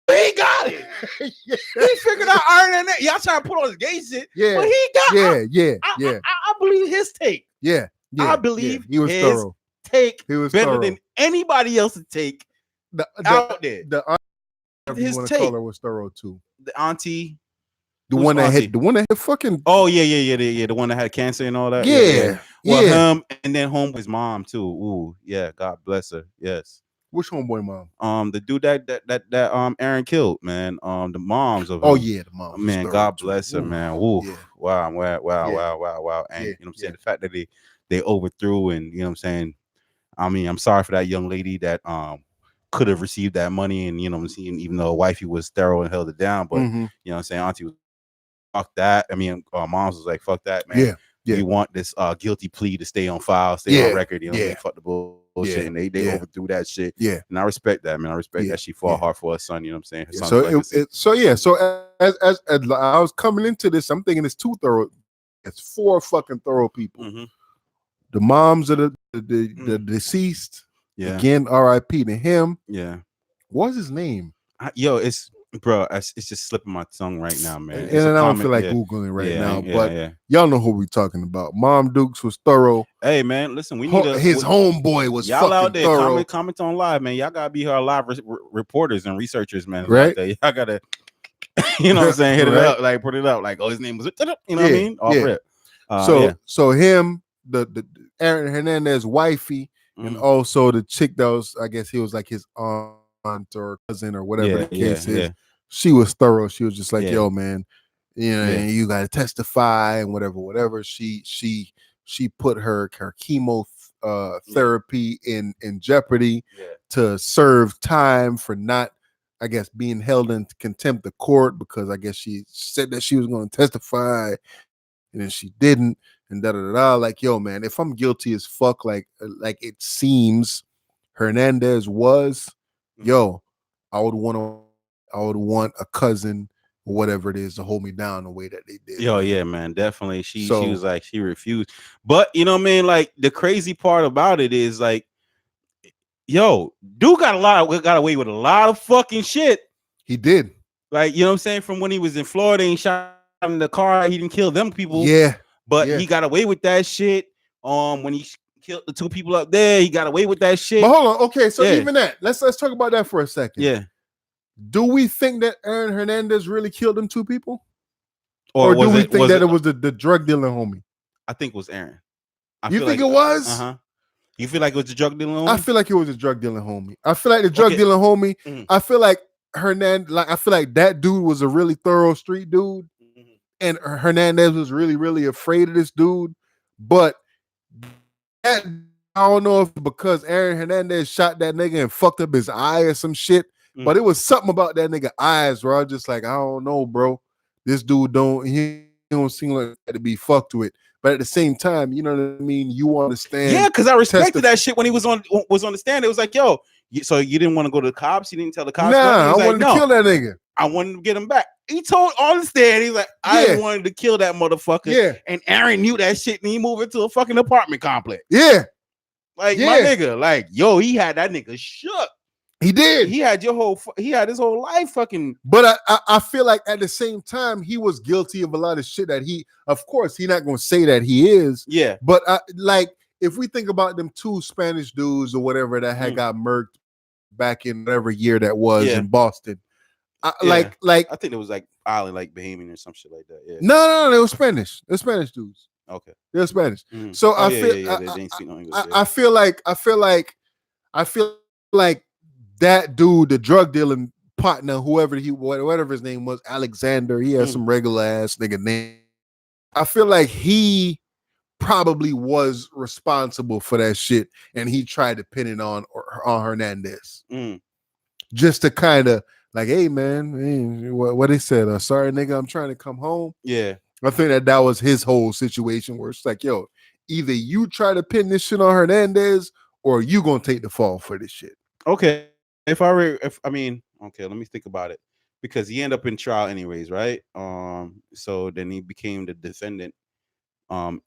he got it. He figured out Iron and that. Y'all trying to put on his gay shit. Yeah. But he got it. I believe his take. Yeah. I believe he was his thorough. Take better than anybody else's take out there. The auntie, his take call her was thorough too. The auntie. The one that had fucking. Oh yeah. The one that had cancer and all that. Yeah. Well, him and then homeboy's mom too. Ooh, yeah. God bless her. Yes. Which homeboy mom? The dude that Aaron killed, man. The moms of him. Oh yeah, the mom. Man, God bless her, man. Ooh, yeah. Wow. And you know what I'm saying? The fact that they overthrew and you know what I'm saying. I mean, I'm sorry for that young lady that could have received that money and you know what I'm saying, even though wifey was thorough and held it down, but you know what I'm saying, auntie was fuck that. I mean, moms was like, fuck that, man. Yeah. You want this guilty plea to stay on file, stay on record, you know what I mean? Fuck the bullshit. And they overthrew that shit. Yeah. And I respect that, man. I respect that she fought hard for her son, you know what I'm saying? Her So as I was coming into this, I'm thinking it's too thorough. It's 4 fucking thorough people. The moms of the deceased. Yeah. Again, R.I.P. to him. Yeah. What's his name? Yo, it's bro, it's just slipping my tongue right now, man. And I don't feel like Googling right now, yeah, but yeah. y'all know who we talking about. Mom Dukes was thorough. Hey man, listen, we need his homeboy was y'all fucking out there thorough. comment on live, man. Y'all gotta be our live reporters and researchers, man. Right? Y'all gotta, you know what I'm saying, hit it up, like put it up, like, oh, his name was, you know what I mean? Off rip. So him, the Aaron Hernandez wifey, and also the chick that was, I guess he was like his aunt or cousin or whatever the case is. She was thorough. She was just like, yo, man, you know, you got to testify and whatever. She put her chemo therapy in jeopardy to serve time for not, I guess, being held in contempt of court, because I guess she said that she was going to testify and then she didn't, and da-da-da-da. Like, yo, man, if I'm guilty as fuck, like it seems Hernandez was, yo, I would want a cousin or whatever it is to hold me down the way that they did. Yo, yeah, man, definitely. She was like, she refused. But you know what I mean? Like, the crazy part about it is, like, yo, dude got away with a lot of fucking shit. He did. Like, you know what I'm saying? From when he was in Florida and shot in the car, he didn't kill them people. Yeah. But he got away with that shit. When he killed the two people up there, he got away with that shit. But hold on, okay, so even that, let's talk about that for a second. Yeah. Do we think that Aaron Hernandez really killed them two people? Or do we think that it was the drug dealing homie? I think it was Aaron. You think it was? Uh-huh. You feel like it was the drug dealing homie? I feel like it was a drug dealing homie. I feel like the drug dealing homie. I feel like Hernandez, I feel like that dude was a really thorough street dude. And Hernandez was really, really afraid of this dude. But that, I don't know if because Aaron Hernandez shot that nigga and fucked up his eye or some shit. But it was something about that nigga eyes where I was just like, I don't know, bro. This dude don't seem like to be fucked with. But at the same time, you know what I mean? You understand. Yeah, because I respected that shit when he was on the stand. It was like, yo, so you didn't want to go to the cops? You didn't tell the cops? Nah, I wanted to kill that nigga. I wanted to get him back. He told on the stand, he's like, I wanted to kill that motherfucker. Yeah. And Aaron knew that shit and he moved into a fucking apartment complex. Yeah. Like, my nigga, like, yo, he had that nigga shook. He did. He had his whole life fucking. But I feel like at the same time, he was guilty of a lot of shit that of course, he's not going to say that he is. Yeah. But like, if we think about them two Spanish dudes or whatever that had got murked back in whatever year that was in Boston. Like I think it was like Island, like Bahamian or some shit like that. Yeah. No, they were Spanish. They're Spanish dudes. Okay. They're Spanish. So I feel like that dude, the drug dealing partner, whatever his name was, Alexander, he had some regular ass nigga name. I feel like he probably was responsible for that shit, and he tried to pin it on Hernandez. Just to kind of like, hey man, what they said, sorry nigga, I'm trying to come home. Yeah. I think that was his whole situation where it's like, yo, either you try to pin this shit on Hernandez or you gonna take the fall for this shit. Okay. Let me think about it, because he ended up in trial anyways, right? So then he became the defendant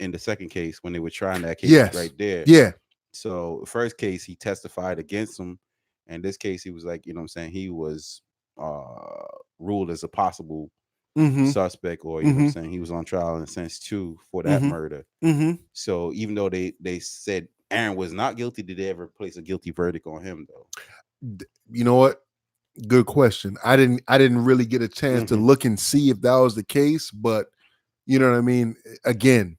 in the second case when they were trying that case right there. Yeah. So the first case he testified against him, and this case he was like, you know what I'm saying, he was ruled as a possible suspect, or you know what I'm saying, he was on trial in a sense too for that murder. So even though they said Aaron was not guilty, did they ever place a guilty verdict on him though? You know what? Good question. I didn't really get a chance to look and see if that was the case, but you know what I mean? Again,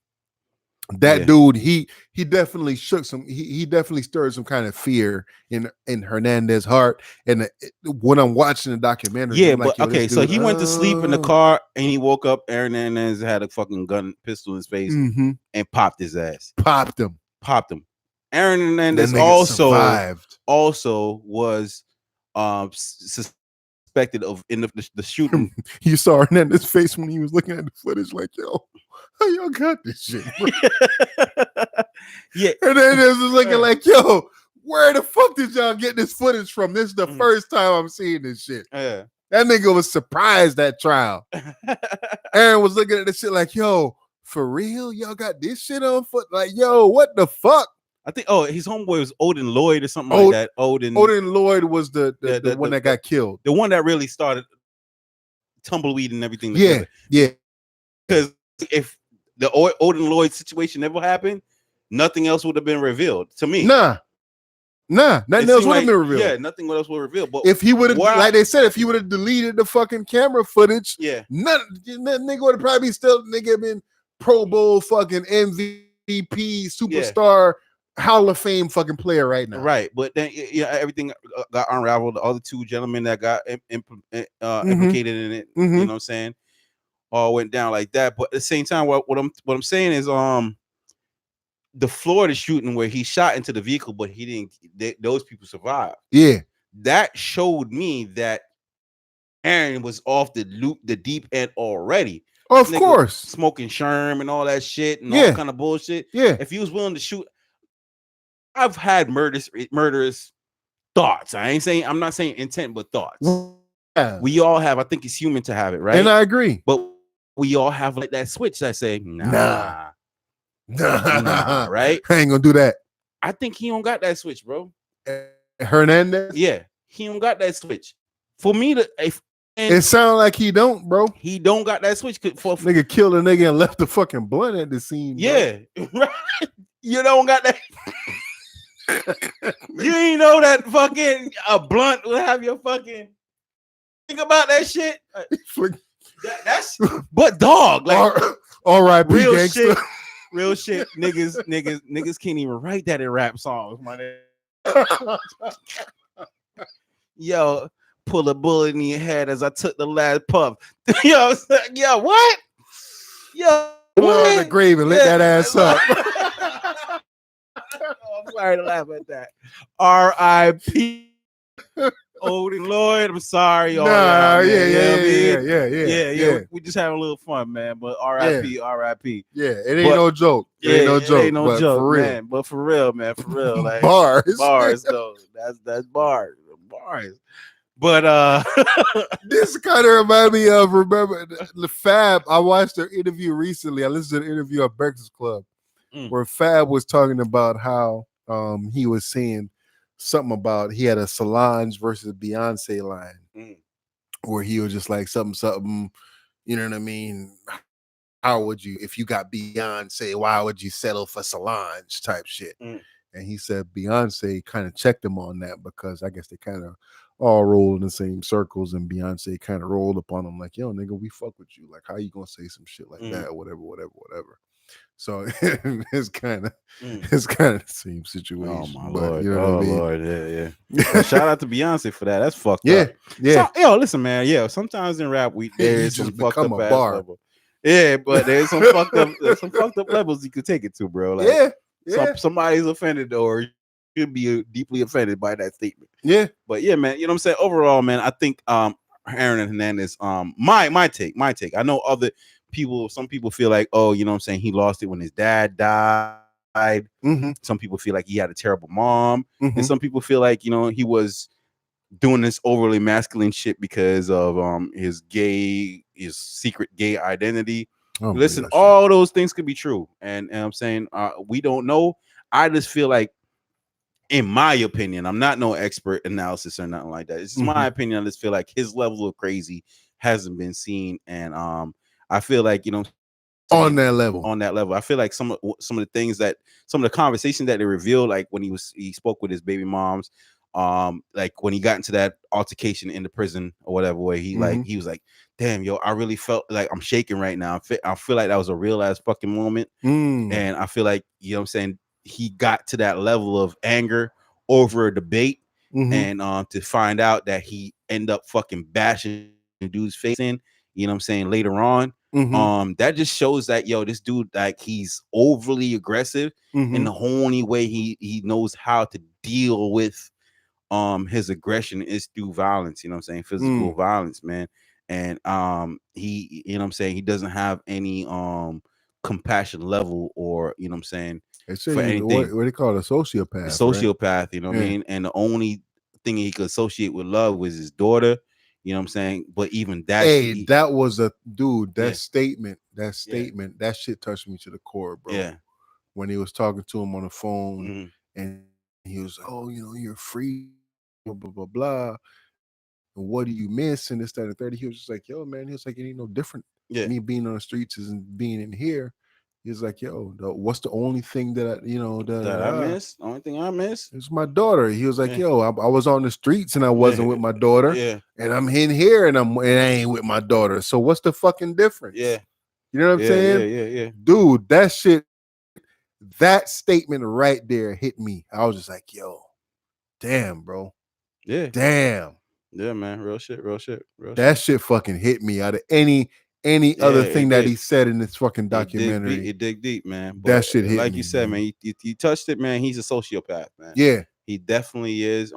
that dude, he definitely shook some, he definitely stirred some kind of fear in Hernandez's heart. And when I'm watching the documentary, I'm like, okay, so he went to sleep in the car and he woke up, Aaron Hernandez had a fucking pistol in his face and popped his ass. Popped him. Aaron Hernandez also was suspected of in the shooting. You saw Hernandez's face when he was looking at the footage, like, yo, how y'all got this shit, bro? Yeah. Hernandez was looking like, yo, where the fuck did y'all get this footage from? This is the first time I'm seeing this shit. Yeah. That nigga was surprised at trial. Aaron was looking at this shit like, yo, for real? Y'all got this shit on foot? Like, yo, what the fuck? I think his homeboy was Odin Lloyd or something like that. Odin Lloyd was the one that got killed. The one that really started tumbleweed and everything together. Yeah. Because if the Odin Lloyd situation never happened, nothing else would have been revealed to me. Nothing else would have been revealed. Yeah, nothing else would reveal. But if he would have, like they said, if he would have deleted the fucking camera footage, none nigga would have probably still been Pro Bowl fucking MVP superstar Hall of Fame fucking player right now. Right, but then everything got unraveled. The other two gentlemen that got implicated in it, you know what I'm saying, all went down like that. But at the same time, what I'm saying is the Florida shooting where he shot into the vehicle, but he didn't. Those people survived. Yeah, that showed me that Aaron was off the deep end already. Of course, smoking Sherm and all that shit and all kind of bullshit. Yeah, if he was willing to shoot, I've had murderous thoughts. I'm not saying intent, but thoughts. Yeah. We all have. I think it's human to have it, right? And I agree. But we all have like that switch that say, nah, right? I ain't gonna do that. I think he don't got that switch, bro. Hernandez? Yeah, he don't got that switch. For me it sounds like he don't, bro. He don't got that switch. Nigga killed a nigga and left the fucking blunt at the scene. Yeah, right. You don't got that. You ain't know that fucking a blunt will have your fucking think about that shit. That's but dog, like R.I.P. real gangster. Shit, real shit. Niggas can't even write that in rap songs, my nigga. Yo, pull a bullet in your head as I took the last puff. Yo, what? Yo, what? On the grave and lit that ass up. I'm sorry to laugh at that. R.I.P. Odin Lloyd. I'm sorry, y'all. Yeah. We just having a little fun, man. But R.I.P. R.I.P. Yeah, it ain't no joke. It ain't no joke, for real, man. But for real, man. For real, like bars though. That's bars. But this kind of reminded me of remember the Fab. I watched their interview recently. I listened to the interview at Breakfast Club where Fab was talking about how he was saying something about he had a Solange versus Beyonce line where he was just like something, you know what I mean? How would you, if you got Beyonce, why would you settle for Solange type shit? And he said Beyonce kind of checked him on that because I guess they kind of all roll in the same circles, and Beyonce kind of rolled upon him like, yo, nigga, we fuck with you. Like, how you gonna say some shit like that or whatever. So it's kind of the same situation. Oh my but, lord! You know what I mean? Lord, yeah. Shout out to Beyonce for that. That's fucked up. Yeah. So, yo, listen, man. Yeah, sometimes in rap, there is some fucked up ass level. Yeah, but there's some fucked up levels you could take it to, bro. Like, somebody's offended or should be deeply offended by that statement. Yeah, but yeah, man. You know what I'm saying? Overall, man, I think Aaron Hernandez. My take. I know other people, some people feel like, oh, you know what I'm saying, he lost it when his dad died. Some people feel like he had a terrible mom, and some people feel like, you know, he was doing this overly masculine shit because of his secret gay identity. Listen, all those things could be true, and I'm saying we don't know. I just feel like, in my opinion, I'm not no expert analysis or nothing like that. It's just my opinion. I just feel like his level of crazy hasn't been seen, and I feel like, you know, on that level, I feel like some of the things that some of the conversations that they revealed, like when he spoke with his baby moms, like when he got into that altercation in the prison or whatever, where he was like, damn, yo, I really felt like I'm shaking right now. I feel like that was a real ass fucking moment, and I feel like, you know what I'm saying, he got to that level of anger over a debate, and to find out that he ended up fucking bashing the dude's face in, you know what I'm saying, later on. That just shows that, yo, this dude, like, he's overly aggressive, and the only way he knows how to deal with his aggression is through violence, you know what I'm saying, physical violence, man. And he, you know what I'm saying, he doesn't have any compassion level, or, you know what I'm saying, for anything. What they call it, a sociopath, right? You know what I mean? And the only thing he could associate with love was his daughter, you know what I'm saying? But even that, that was a dude, that statement, that shit touched me to the core, bro. when he was talking to him on the phone, Mhm. and he was, oh, you're free, blah blah blah blah. And what do you miss? And this, that, and the 30. He was just like, yo, man. He was like, it ain't no different. Yeah. Me being on the streets isn't being in here. He's like, yo, what's the only thing that I miss? The only thing I miss is my daughter. He was like, Yeah. yo, I was on the streets and I wasn't with my daughter. Yeah. And I'm in here and I ain't with my daughter. So what's the fucking difference? Yeah. You know what I'm saying? Yeah. Dude, that shit, that statement right there hit me. I was just like, yo, damn, bro. Yeah. Damn. Yeah, man. Real shit. That shit fucking hit me out of any other thing that he said in this fucking documentary. It dig deep, man. But that shit hit like me, you said, man, you touched it, man. He's a sociopath, man. Yeah. He definitely is.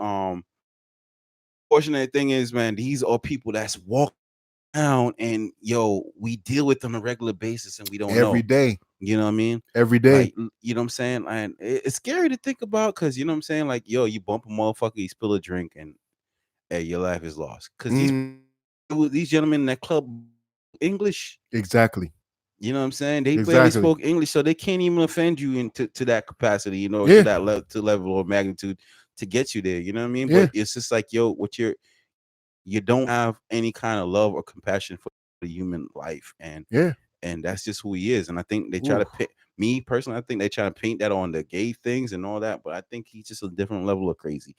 Fortunate thing is, man, these are people that's walking down and we deal with them on a regular basis and we don't know every day. You know what I mean? Every day. Like, you know what I'm saying? And it's scary to think about because you know what I'm saying? Like, you bump a motherfucker, you spill a drink, and hey, your life is lost. Because these gentlemen in that club English. Exactly. You know what I'm saying? They barely spoke English, so they can't even offend you to that capacity, to that level of magnitude to get you there. You know what I mean? Yeah. But it's just like, you don't have any kind of love or compassion for the human life, and that's just who he is. And I think they try to pick me personally. I think they try to paint that on the gay things and all that, but I think he's just a different level of crazy.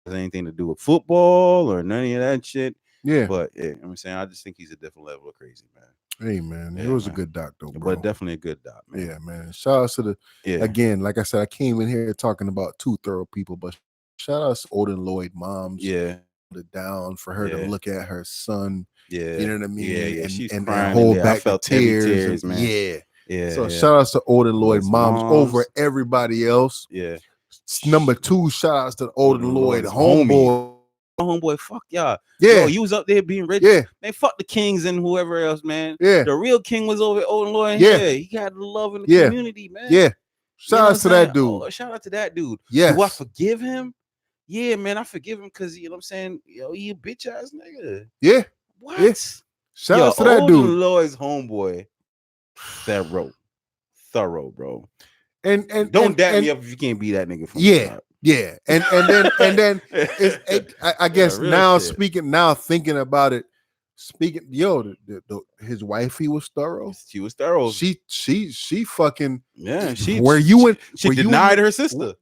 It has anything to do with football or none of that shit. Yeah, but I'm saying I just think he's a different level of crazy, man. Hey, man, it was a good doc, though, bro. But definitely a good doc, man. Yeah, man. Shout out to again, like I said, I came in here talking about two thorough people, but shout out to Odin Lloyd moms. Yeah. It down for her to look at her son. Yeah. You know what I mean? Yeah. And hold back the tears, man. Yeah. So shout out to Odin Lloyd moms over everybody else. Yeah. Number 2, shout outs to Odin Lloyd homeboy. Homeboy, fuck y'all. Yeah, you was up there being rich. Yeah, man, fuck the Kings and whoever else, man. Yeah, the real king was over at Odin Lloyd. Yeah, he got the love in the community, man. Yeah, shout out to that dude. Shout out to that dude. Yeah, do I forgive him? Yeah, man, I forgive him because you know what I'm saying. He a bitch ass nigga. Yeah, what? Yeah. Shout out to that dude. Odin Lloyd's homeboy. Thorough, bro. And don't dap me up if you can't be that nigga. From Yeah, and then I guess now thinking about it, his wife, he was thorough. She was thorough. She fucking She denied her sister.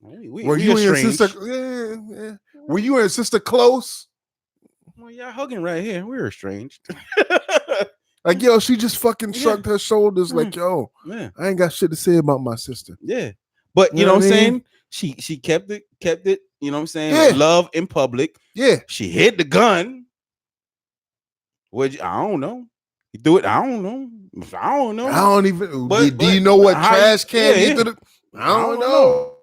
Were you and your sister? Yeah. Were you and your sister close? Well, y'all hugging right here. We're estranged. Like, she just fucking shrugged her shoulders, like, I ain't got shit to say about my sister. Yeah. But you know what I'm saying? She kept it, you know what I'm saying? Yeah. Love in public. Yeah. She hid the gun. I don't know. You do it, I don't know. I don't know. I don't even do you know what trash can I don't know.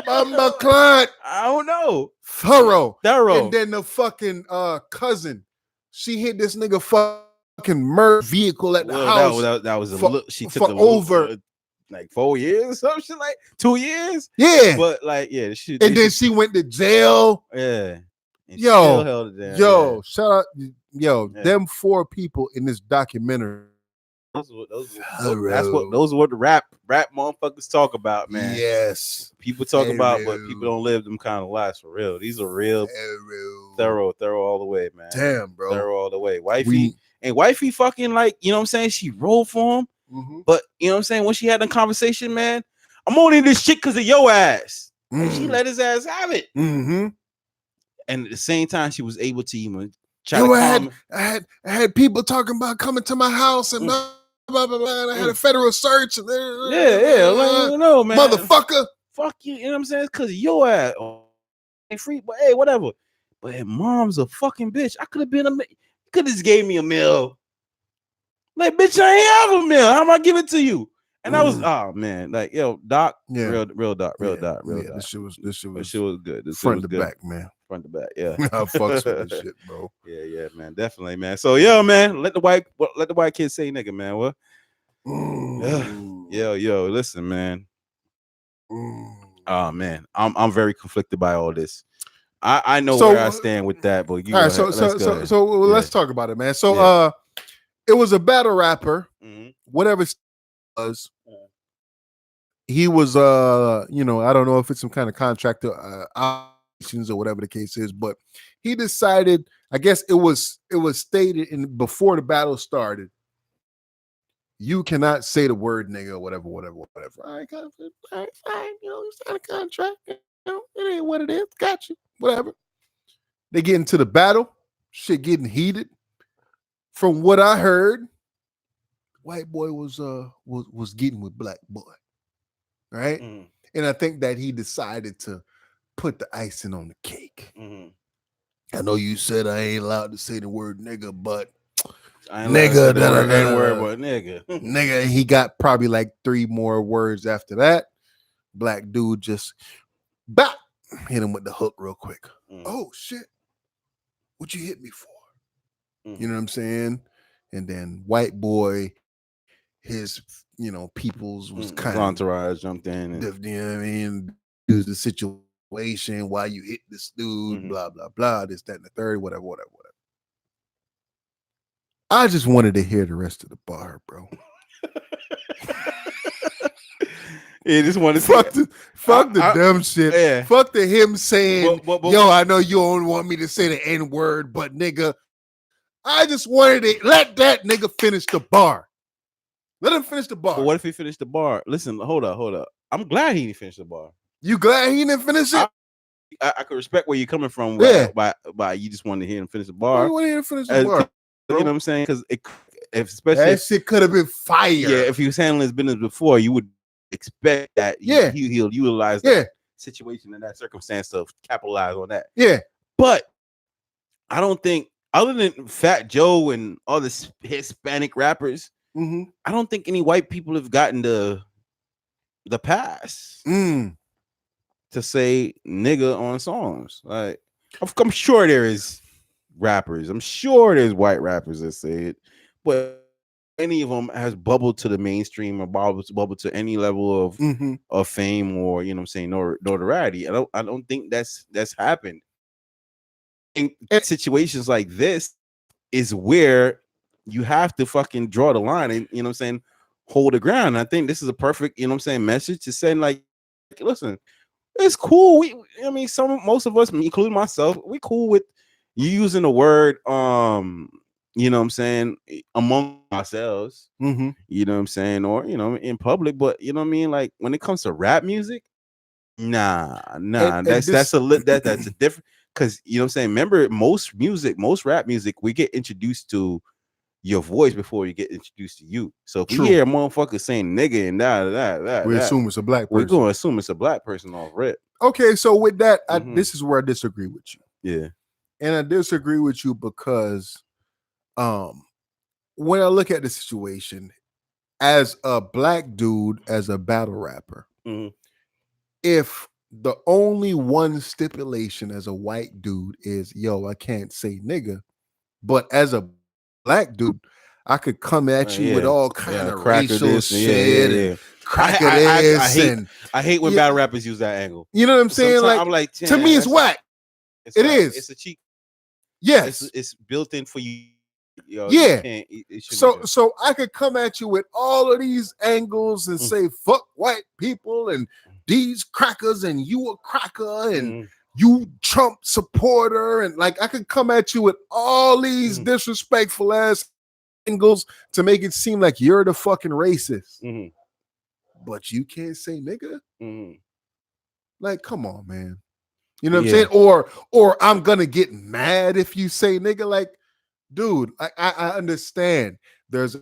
My client. I don't know. Thorough. And then the fucking cousin. She hit this nigga fucking murder vehicle at the house. That was a look. She took over like 4 years or some shit, like 2 years. Yeah. But like, then she went to jail. Yeah. Yo, shout out. Them 4 people in this documentary. Those are what the rap motherfuckers talk about, man. Yes. People talk about, but people don't live them kind of lives for real. These are real thorough all the way, man. Damn, bro. Thorough all the way. Wifey fucking, like, you know what I'm saying? She rolled for him. Mm-hmm. But you know what I'm saying? When she had a conversation, man, I'm only in this shit because of your ass. And she let his ass have it. Mm-hmm. And at the same time, she was able to even I had people talking about coming to my house and blah, blah, blah, blah. I had a federal search. And like, no, man. Motherfucker. Fuck you. You know what I'm saying? It's because of your ass. Ain't free, but hey, whatever. But hey, mom's a fucking bitch. I could have been could have just gave me a meal. Like, bitch, I ain't have a meal. How am I give it to you? And I was, man, like, Doc, real Doc. This shit was good. This front to back, man. Front to back, yeah. I fucks with this shit, bro. Yeah, man, definitely, man. So, man, let the white kids say nigga, man. What? Yo, listen, man. Oh man, I'm very conflicted by all this. I know where I stand with that, but all right. So let's talk about it, man. So It was a battle rapper, whatever it was. He was you know, I don't know if it's some kind of contractor options or whatever the case is, but he decided, I guess it was stated in before the battle started, you cannot say the word nigga or whatever. All right, fine, you know, it's not a contract, you know, it ain't what it is, got you, whatever. They get into the battle, shit getting heated. From what I heard, white boy was getting with black boy. Right? And I think that he decided to put the icing on the cake. I know you said I ain't allowed to say the word nigga, but nigga, nigga. He got probably like 3 more words after that. Black dude just bop, hit him with the hook real quick. Oh shit, what you hit me for? You know what I'm saying? And then white boy, his, you know, people's was kind of entourage jumped in, and, you know what I mean, use the situation, why you hit this dude, blah blah blah, this, that, and the third, whatever. I just wanted to hear the rest of the bar, bro. Yeah, just wanted to fuck the dumb shit. Yeah. Fuck the him saying, yo, I know you don't want me to say the N word, but nigga, I just wanted to let that nigga finish the bar. Let him finish the bar. But what if he finished the bar? Listen, hold up. I'm glad he didn't finish the bar. You glad he didn't finish it? I could respect where you're coming from. By you just wanted to hear him finish the bar. You want to hear him finish the bar? You know what I'm saying? Because especially that shit could have been fire. Yeah, if he was handling his business before, you would expect that. He'll utilize that situation and that circumstance to capitalize on that. Yeah, but I don't think, other than Fat Joe and all the Hispanic rappers, I don't think any white people have gotten the pass to say nigga on songs. Like, I'm sure there is rappers. I'm sure there's white rappers that say it, but any of them has bubbled to the mainstream or bubbled to any level of fame or, you know what I'm saying, notoriety. I don't think that's happened. In situations like this is where you have to fucking draw the line and, you know what I'm saying, hold the ground. And I think this is a perfect, you know what I'm saying, message to say, like, listen, it's cool. Most of us, including myself, we cool with you using the word, you know what I'm saying, among ourselves, you know what I'm saying, or, you know, in public. But, you know what I mean, like, when it comes to rap music, nah, that's a different, because, you know what I'm saying, remember, most rap music, we get introduced to your voice before you get introduced to you. So if we hear a motherfucker saying nigga and that, we assume it's a black person. We're going to assume it's a black person off rip. Okay, so with that, this is where I disagree with you. Yeah. And I disagree with you because when I look at the situation, as a black dude, as a battle rapper, if the only one stipulation as a white dude is, yo, I can't say nigga, but as a black dude, I could come at you with all kind of racial shit and cracker this. I hate when battle rappers use that angle. You know what I'm saying? Sometimes like, I'm like, to me, it's whack. It is. It's a cheap. Yes, it's built in for you. So I could come at you with all of these angles and say fuck white people and these crackers and you a cracker and you Trump supporter, and like I could come at you with all these disrespectful ass angles to make it seem like you're the fucking racist. But you can't say nigga. Like, come on, man. You know what I'm saying? Or I'm gonna get mad if you say nigga. Like, dude, I understand there's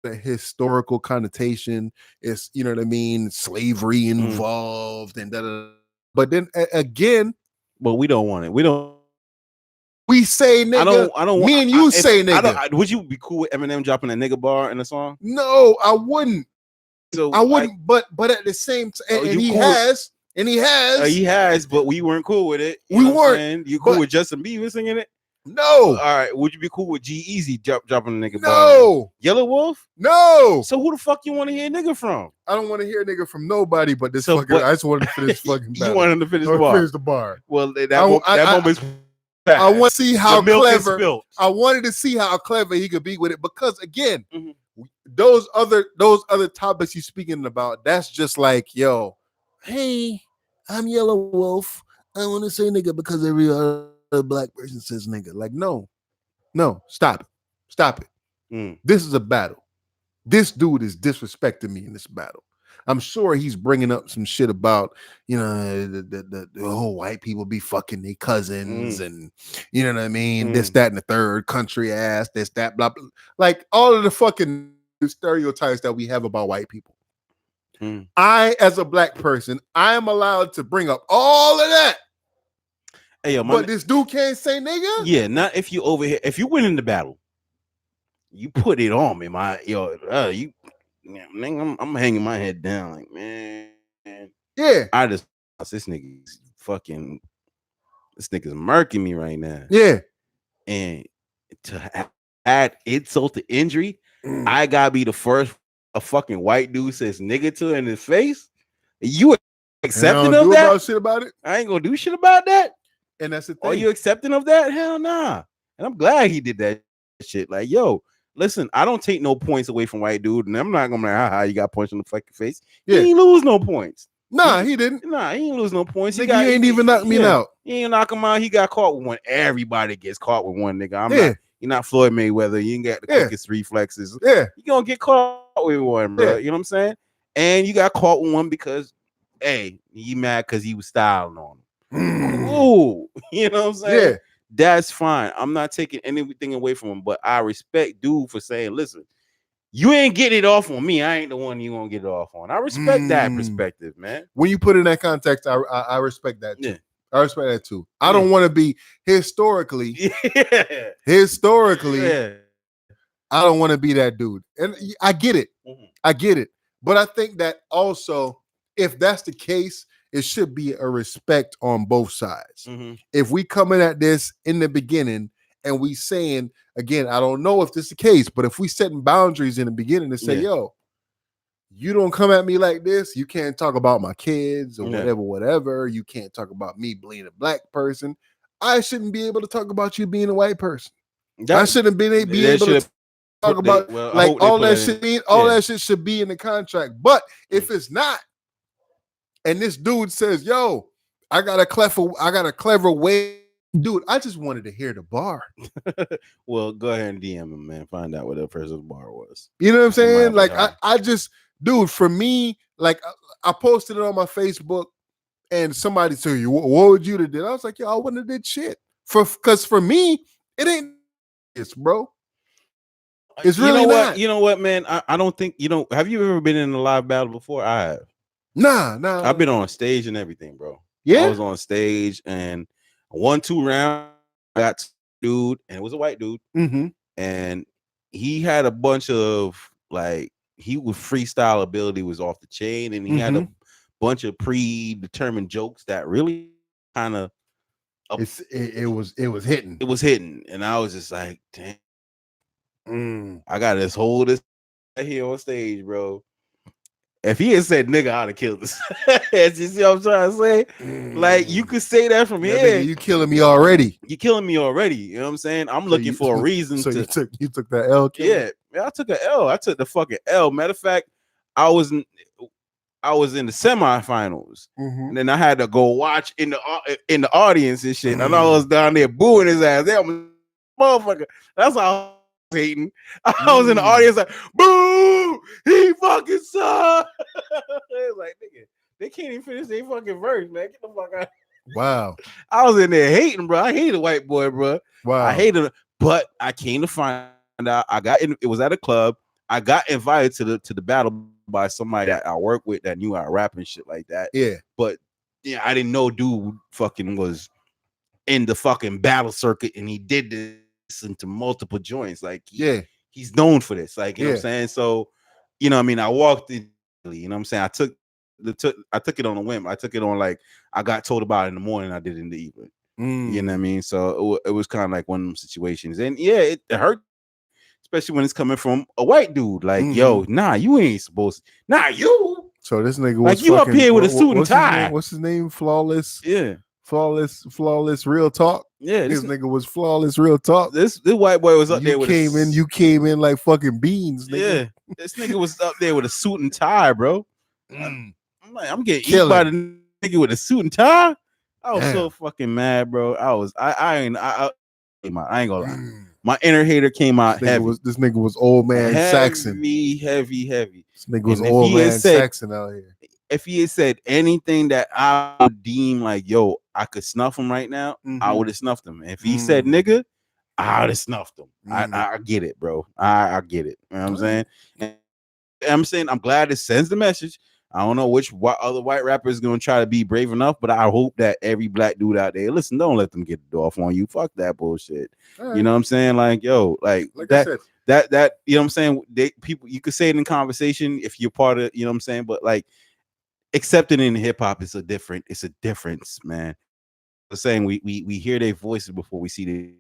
a historical connotation. It's, you know what I mean, slavery involved and but then again, but we don't want it. We say nigga. I don't. Me and you say nigga. Would you be cool with Eminem dropping a nigga bar in a song? No, I wouldn't. So I wouldn't. But at the same time, and he has. But we weren't cool with it. We weren't. You cool with Justin Bieber singing it? No. All right. Would you be cool with G-Eazy dropping a nigga bar? No. Yellow Wolf? No. So who the fuck you want to hear nigga from? I don't want to hear nigga from nobody but this fucking. I just wanted to finish fucking. You wanted to finish the bar. Finish the bar. Well, that moment's I want to see how clever. Spilled. I wanted to see how clever he could be with it because again, those other topics you're speaking about, that's just like, yo, hey, I'm Yellow Wolf. I want to say nigga because every other black person says nigga. Like, no, stop it. This is a battle. This dude is disrespecting me in this battle. I'm sure he's bringing up some shit about, you know, the whole white people be fucking their cousins and, you know what I mean? This, that, and the third, country ass, this, that, blah, blah. Like all of the fucking stereotypes that we have about white people. I, as a black person, I am allowed to bring up all of that. Hey, yo, but this dude can't say nigga? Yeah, not if you over here. If you win in the battle, you put it on me, I'm hanging my head down, like, man. Yeah. This nigga's murking me right now. Yeah. And to add insult to injury, I gotta be the first a fucking white dude says nigga to in his face. You accepting of that? Shit about it? I ain't gonna do shit about that. And that's the thing. Are you accepting of that? Hell nah. And I'm glad he did that shit. Like, yo, listen, I don't take no points away from white dude, and I'm not gonna be like, haha, you got punched in the fucking face. Yeah. He ain't lose no points. Nah, he didn't. Nah, he ain't lose no points. He ain't even knocked me out. He ain't knock him out. He got caught with one. Everybody gets caught with one, nigga. You're not Floyd Mayweather. You ain't got the quickest reflexes. Yeah. You gonna get caught with one, bro. You know what I'm saying? And you got caught with one because, hey, you mad because he was styling on him. Ooh, you know what I'm saying? Yeah. That's fine. I'm not taking anything away from him, but I respect dude for saying, listen, you ain't getting it off on me. I ain't the one you gonna get it off on. I respect that perspective, man. When you put it in that context, I respect that too. Yeah. I respect that too. I don't want to be historically. I don't want to be that dude. And I get it. I get it. But I think that also, if that's the case, it should be a respect on both sides. If we coming at this in the beginning and we saying, again, I don't know if this is the case, but if we setting boundaries in the beginning and say, yo, you don't come at me like this, you can't talk about my kids or whatever. You can't talk about me being a black person. I shouldn't be able to talk about you being a white person. I shouldn't be able to talk about all that shit. All that shit should be in the contract. But if it's not, and this dude says, yo, I got a clever way. Dude, I just wanted to hear the bar. Well, go ahead and DM him, man. Find out what that person's bar was. You know what I'm saying? Like, I just, dude, for me, like, I posted it on my Facebook and somebody said, what would you have did? I was like, yo, I wouldn't have did shit. Because for me, it ain't this, bro. It's really not. You know what, man? I don't think, have you ever been in a live battle before? I have. Nah. I've been on stage and everything, bro. Yeah. I was on stage and 1-2 round, I got dude, and it was a white dude. And he had a bunch of, like, he was freestyle ability was off the chain, and he had a bunch of predetermined jokes that really kind of it was hitting. It was hitting, and I was just like, damn, I got this hold this here on stage, bro. If he had said nigga, I'd have killed this. You see what I'm trying to say? Like, you could say that from here. You killing me already. You killing me already. You know what I'm saying? I'm looking for a reason. So you took that L. Yeah, I took an L. I took the fucking L. Matter of fact, I was in the semifinals, and then I had to go watch in the audience and shit. And I was down there booing his ass. Damn, motherfucker. That's how. Hating. I was in the audience like, boo, he fucking sucks. It's like, nigga, they can't even finish their fucking verse, man. Get the fuck out. Wow. I was in there hating, bro. I hated white boy, bro. Wow. I hated it, but I came to find out it was at a club. I got invited to the battle by somebody that I work with that knew I rap and shit like that. Yeah. But yeah, I didn't know dude fucking was in the fucking battle circuit and he did this into multiple joints. Like, he's known for this. Like, you know what I'm saying? So, you know what I mean? I walked in, you know what I'm saying? I took it on a whim. I took it on, like, I got told about it in the morning, I did it in the evening. You know what I mean? So it was kind of like one of them situations. And yeah, it hurt, especially when it's coming from a white dude. Like, yo, nah, you ain't supposed to. Nah, you. So this nigga was like, you up here with a suit and tie. What's his name? Flawless. Yeah. flawless real talk. Yeah, this nigga was flawless real talk. This white boy was up there with you came in like fucking beans, nigga. Yeah, this nigga was up there with a suit and tie, bro. I'm like, I'm getting eaten by the nigga with a suit and tie. I was so fucking mad, bro. I ain't gonna lie. My inner hater came out heavy. This nigga was old man Saxon. Heavy. This nigga was old man Saxon out here. If he had said anything that I would deem like, yo, I could snuff him right now, I would have snuffed him. If he said nigga, I would have snuffed him. I get it, bro. I get it. You know what I'm saying? And I'm saying I'm glad it sends the message. I don't know which other white rapper is gonna try to be brave enough, but I hope that every black dude out there, listen, don't let them get the off on you. Fuck that bullshit. Right. You know what I'm saying? Like, yo, like that you know what I'm saying? People, you could say it in conversation if you're part of, you know what I'm saying, but like accepting in hip hop is it's a difference, man. The saying we hear their voices before we see the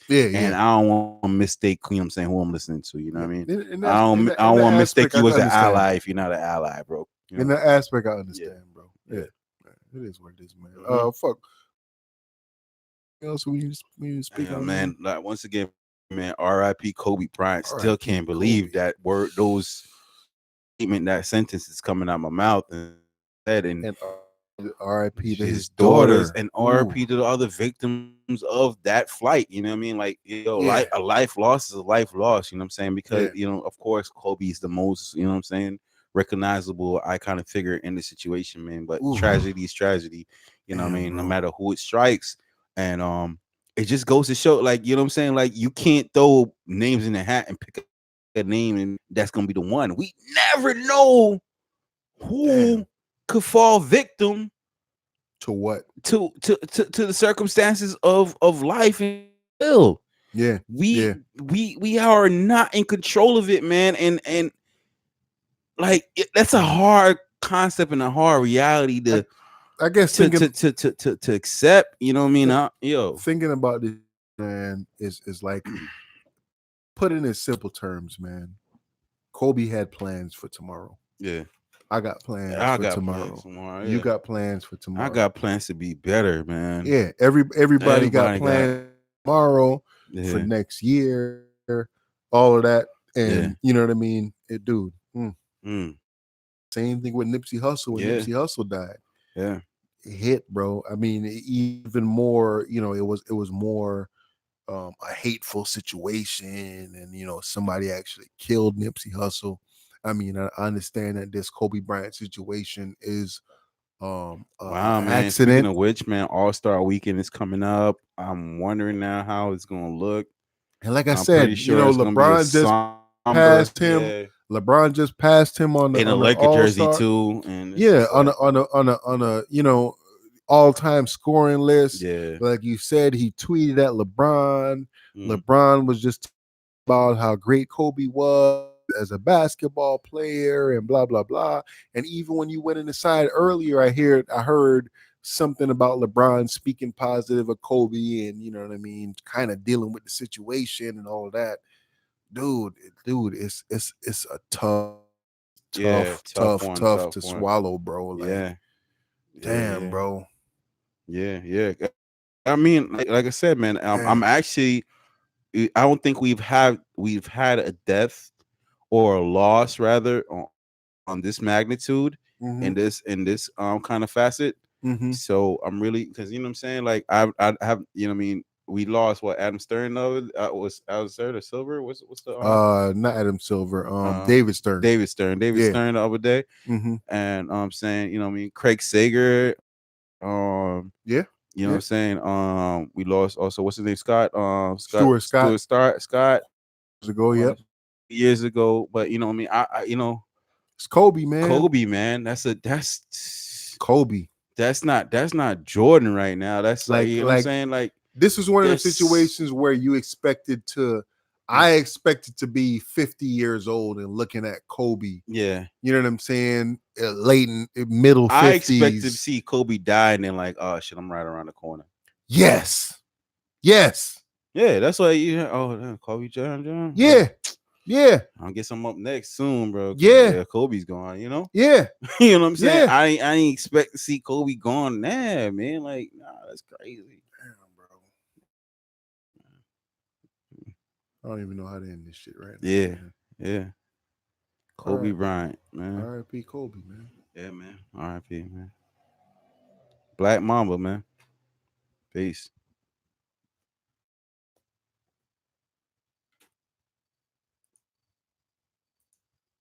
and I don't want to mistake, you know what I'm saying, who I'm listening to, you know what I mean? I don't want to mistake you as an ally if you're not an ally, bro. You know? In that aspect, I understand, bro. Yeah. It is what it is, man. Fuck. Else we speak on, man. Like once again, man, R.I.P. Kobe Bryant. Still can't believe that word, those statement, that sentence is coming out my mouth and R.I.P. to his daughters and R.I.P. to the other victims of that flight. You know what I mean? Like, a life lost is a life lost. You know what I'm saying? Because you know, of course, Kobe is the most, you know what I'm saying, recognizable iconic figure in the situation, man. But tragedy is tragedy. You know what I mean? No matter who it strikes. And it just goes to show, like, you know what I'm saying? Like, you can't throw names in the hat and pick a name and that's gonna be the one. We never know who could fall victim to what? To the circumstances of life and ill. Yeah. We are not in control of it, man. And like that's a hard concept and a hard reality to I guess to accept, you know what I mean? Thinking about this, man, is like put it in simple terms, man. Kobe had plans for tomorrow. Yeah. I got plans for tomorrow. You got plans for tomorrow. I got plans to be better, man. Yeah, everybody got plans tomorrow for next year, all of that. And you know what I mean? Dude. Same thing with Nipsey Hussle when Nipsey Hussle died. Yeah. It hit, bro. I mean, even more, you know, it was more a hateful situation, and you know, somebody actually killed Nipsey Hussle. I mean, I understand that this Kobe Bryant situation is wow, man. Accident. Speaking of which, man, All-Star Weekend is coming up. I'm wondering now how it's gonna look. And like I said, you know, LeBron just passed him. Yeah. LeBron just passed him on the Lakers jersey too, and on a you know, all-time scoring list. Yeah, like you said, he tweeted at LeBron. LeBron was just about how great Kobe was as a basketball player and blah blah blah. And even when you went inside earlier, I heard something about LeBron speaking positive of Kobe, and you know what I mean, kind of dealing with the situation and all of that. Dude, it's a tough to swallow, bro. Like, damn, bro. Yeah. I mean, like I said, man, I'm actually, I don't think we've had a death or a loss rather on this magnitude in this kind of facet. So I'm really, because you know what I'm saying, like I have, you know what I mean, we lost Adam Stern though. Was Adam Stern or Silver? What's the not Adam Silver, David Stern. David Stern the other day. And I'm saying, you know what I mean, Craig Sager. You know what I'm saying? We lost also, what's his name? Scott. Stuart Scott. Years ago. But you know what I mean? I you know, it's Kobe, man. That's Kobe. That's not Jordan right now. That's like, you know what I'm saying? Like, this is one of the situations where you expected to, I expected to be 50 years old and looking at Kobe. Yeah. You know what I'm saying? Late in middle 50s. I expected to see Kobe die and then like, oh shit, I'm right around the corner. Yes. Yeah, that's why Kobe John. Yeah. Yeah. I'll get some up next soon, bro. Yeah. Kobe's gone, you know? Yeah. You know what I'm saying? Yeah. I ain't expect to see Kobe gone there, man. Like, nah, that's crazy. Damn, bro. I don't even know how to end this shit right now. Yeah. Man. Yeah. Kobe right. Bryant, man. R.I.P. Kobe, man. Yeah, man. R.I.P., man. Black Mamba, man. Peace.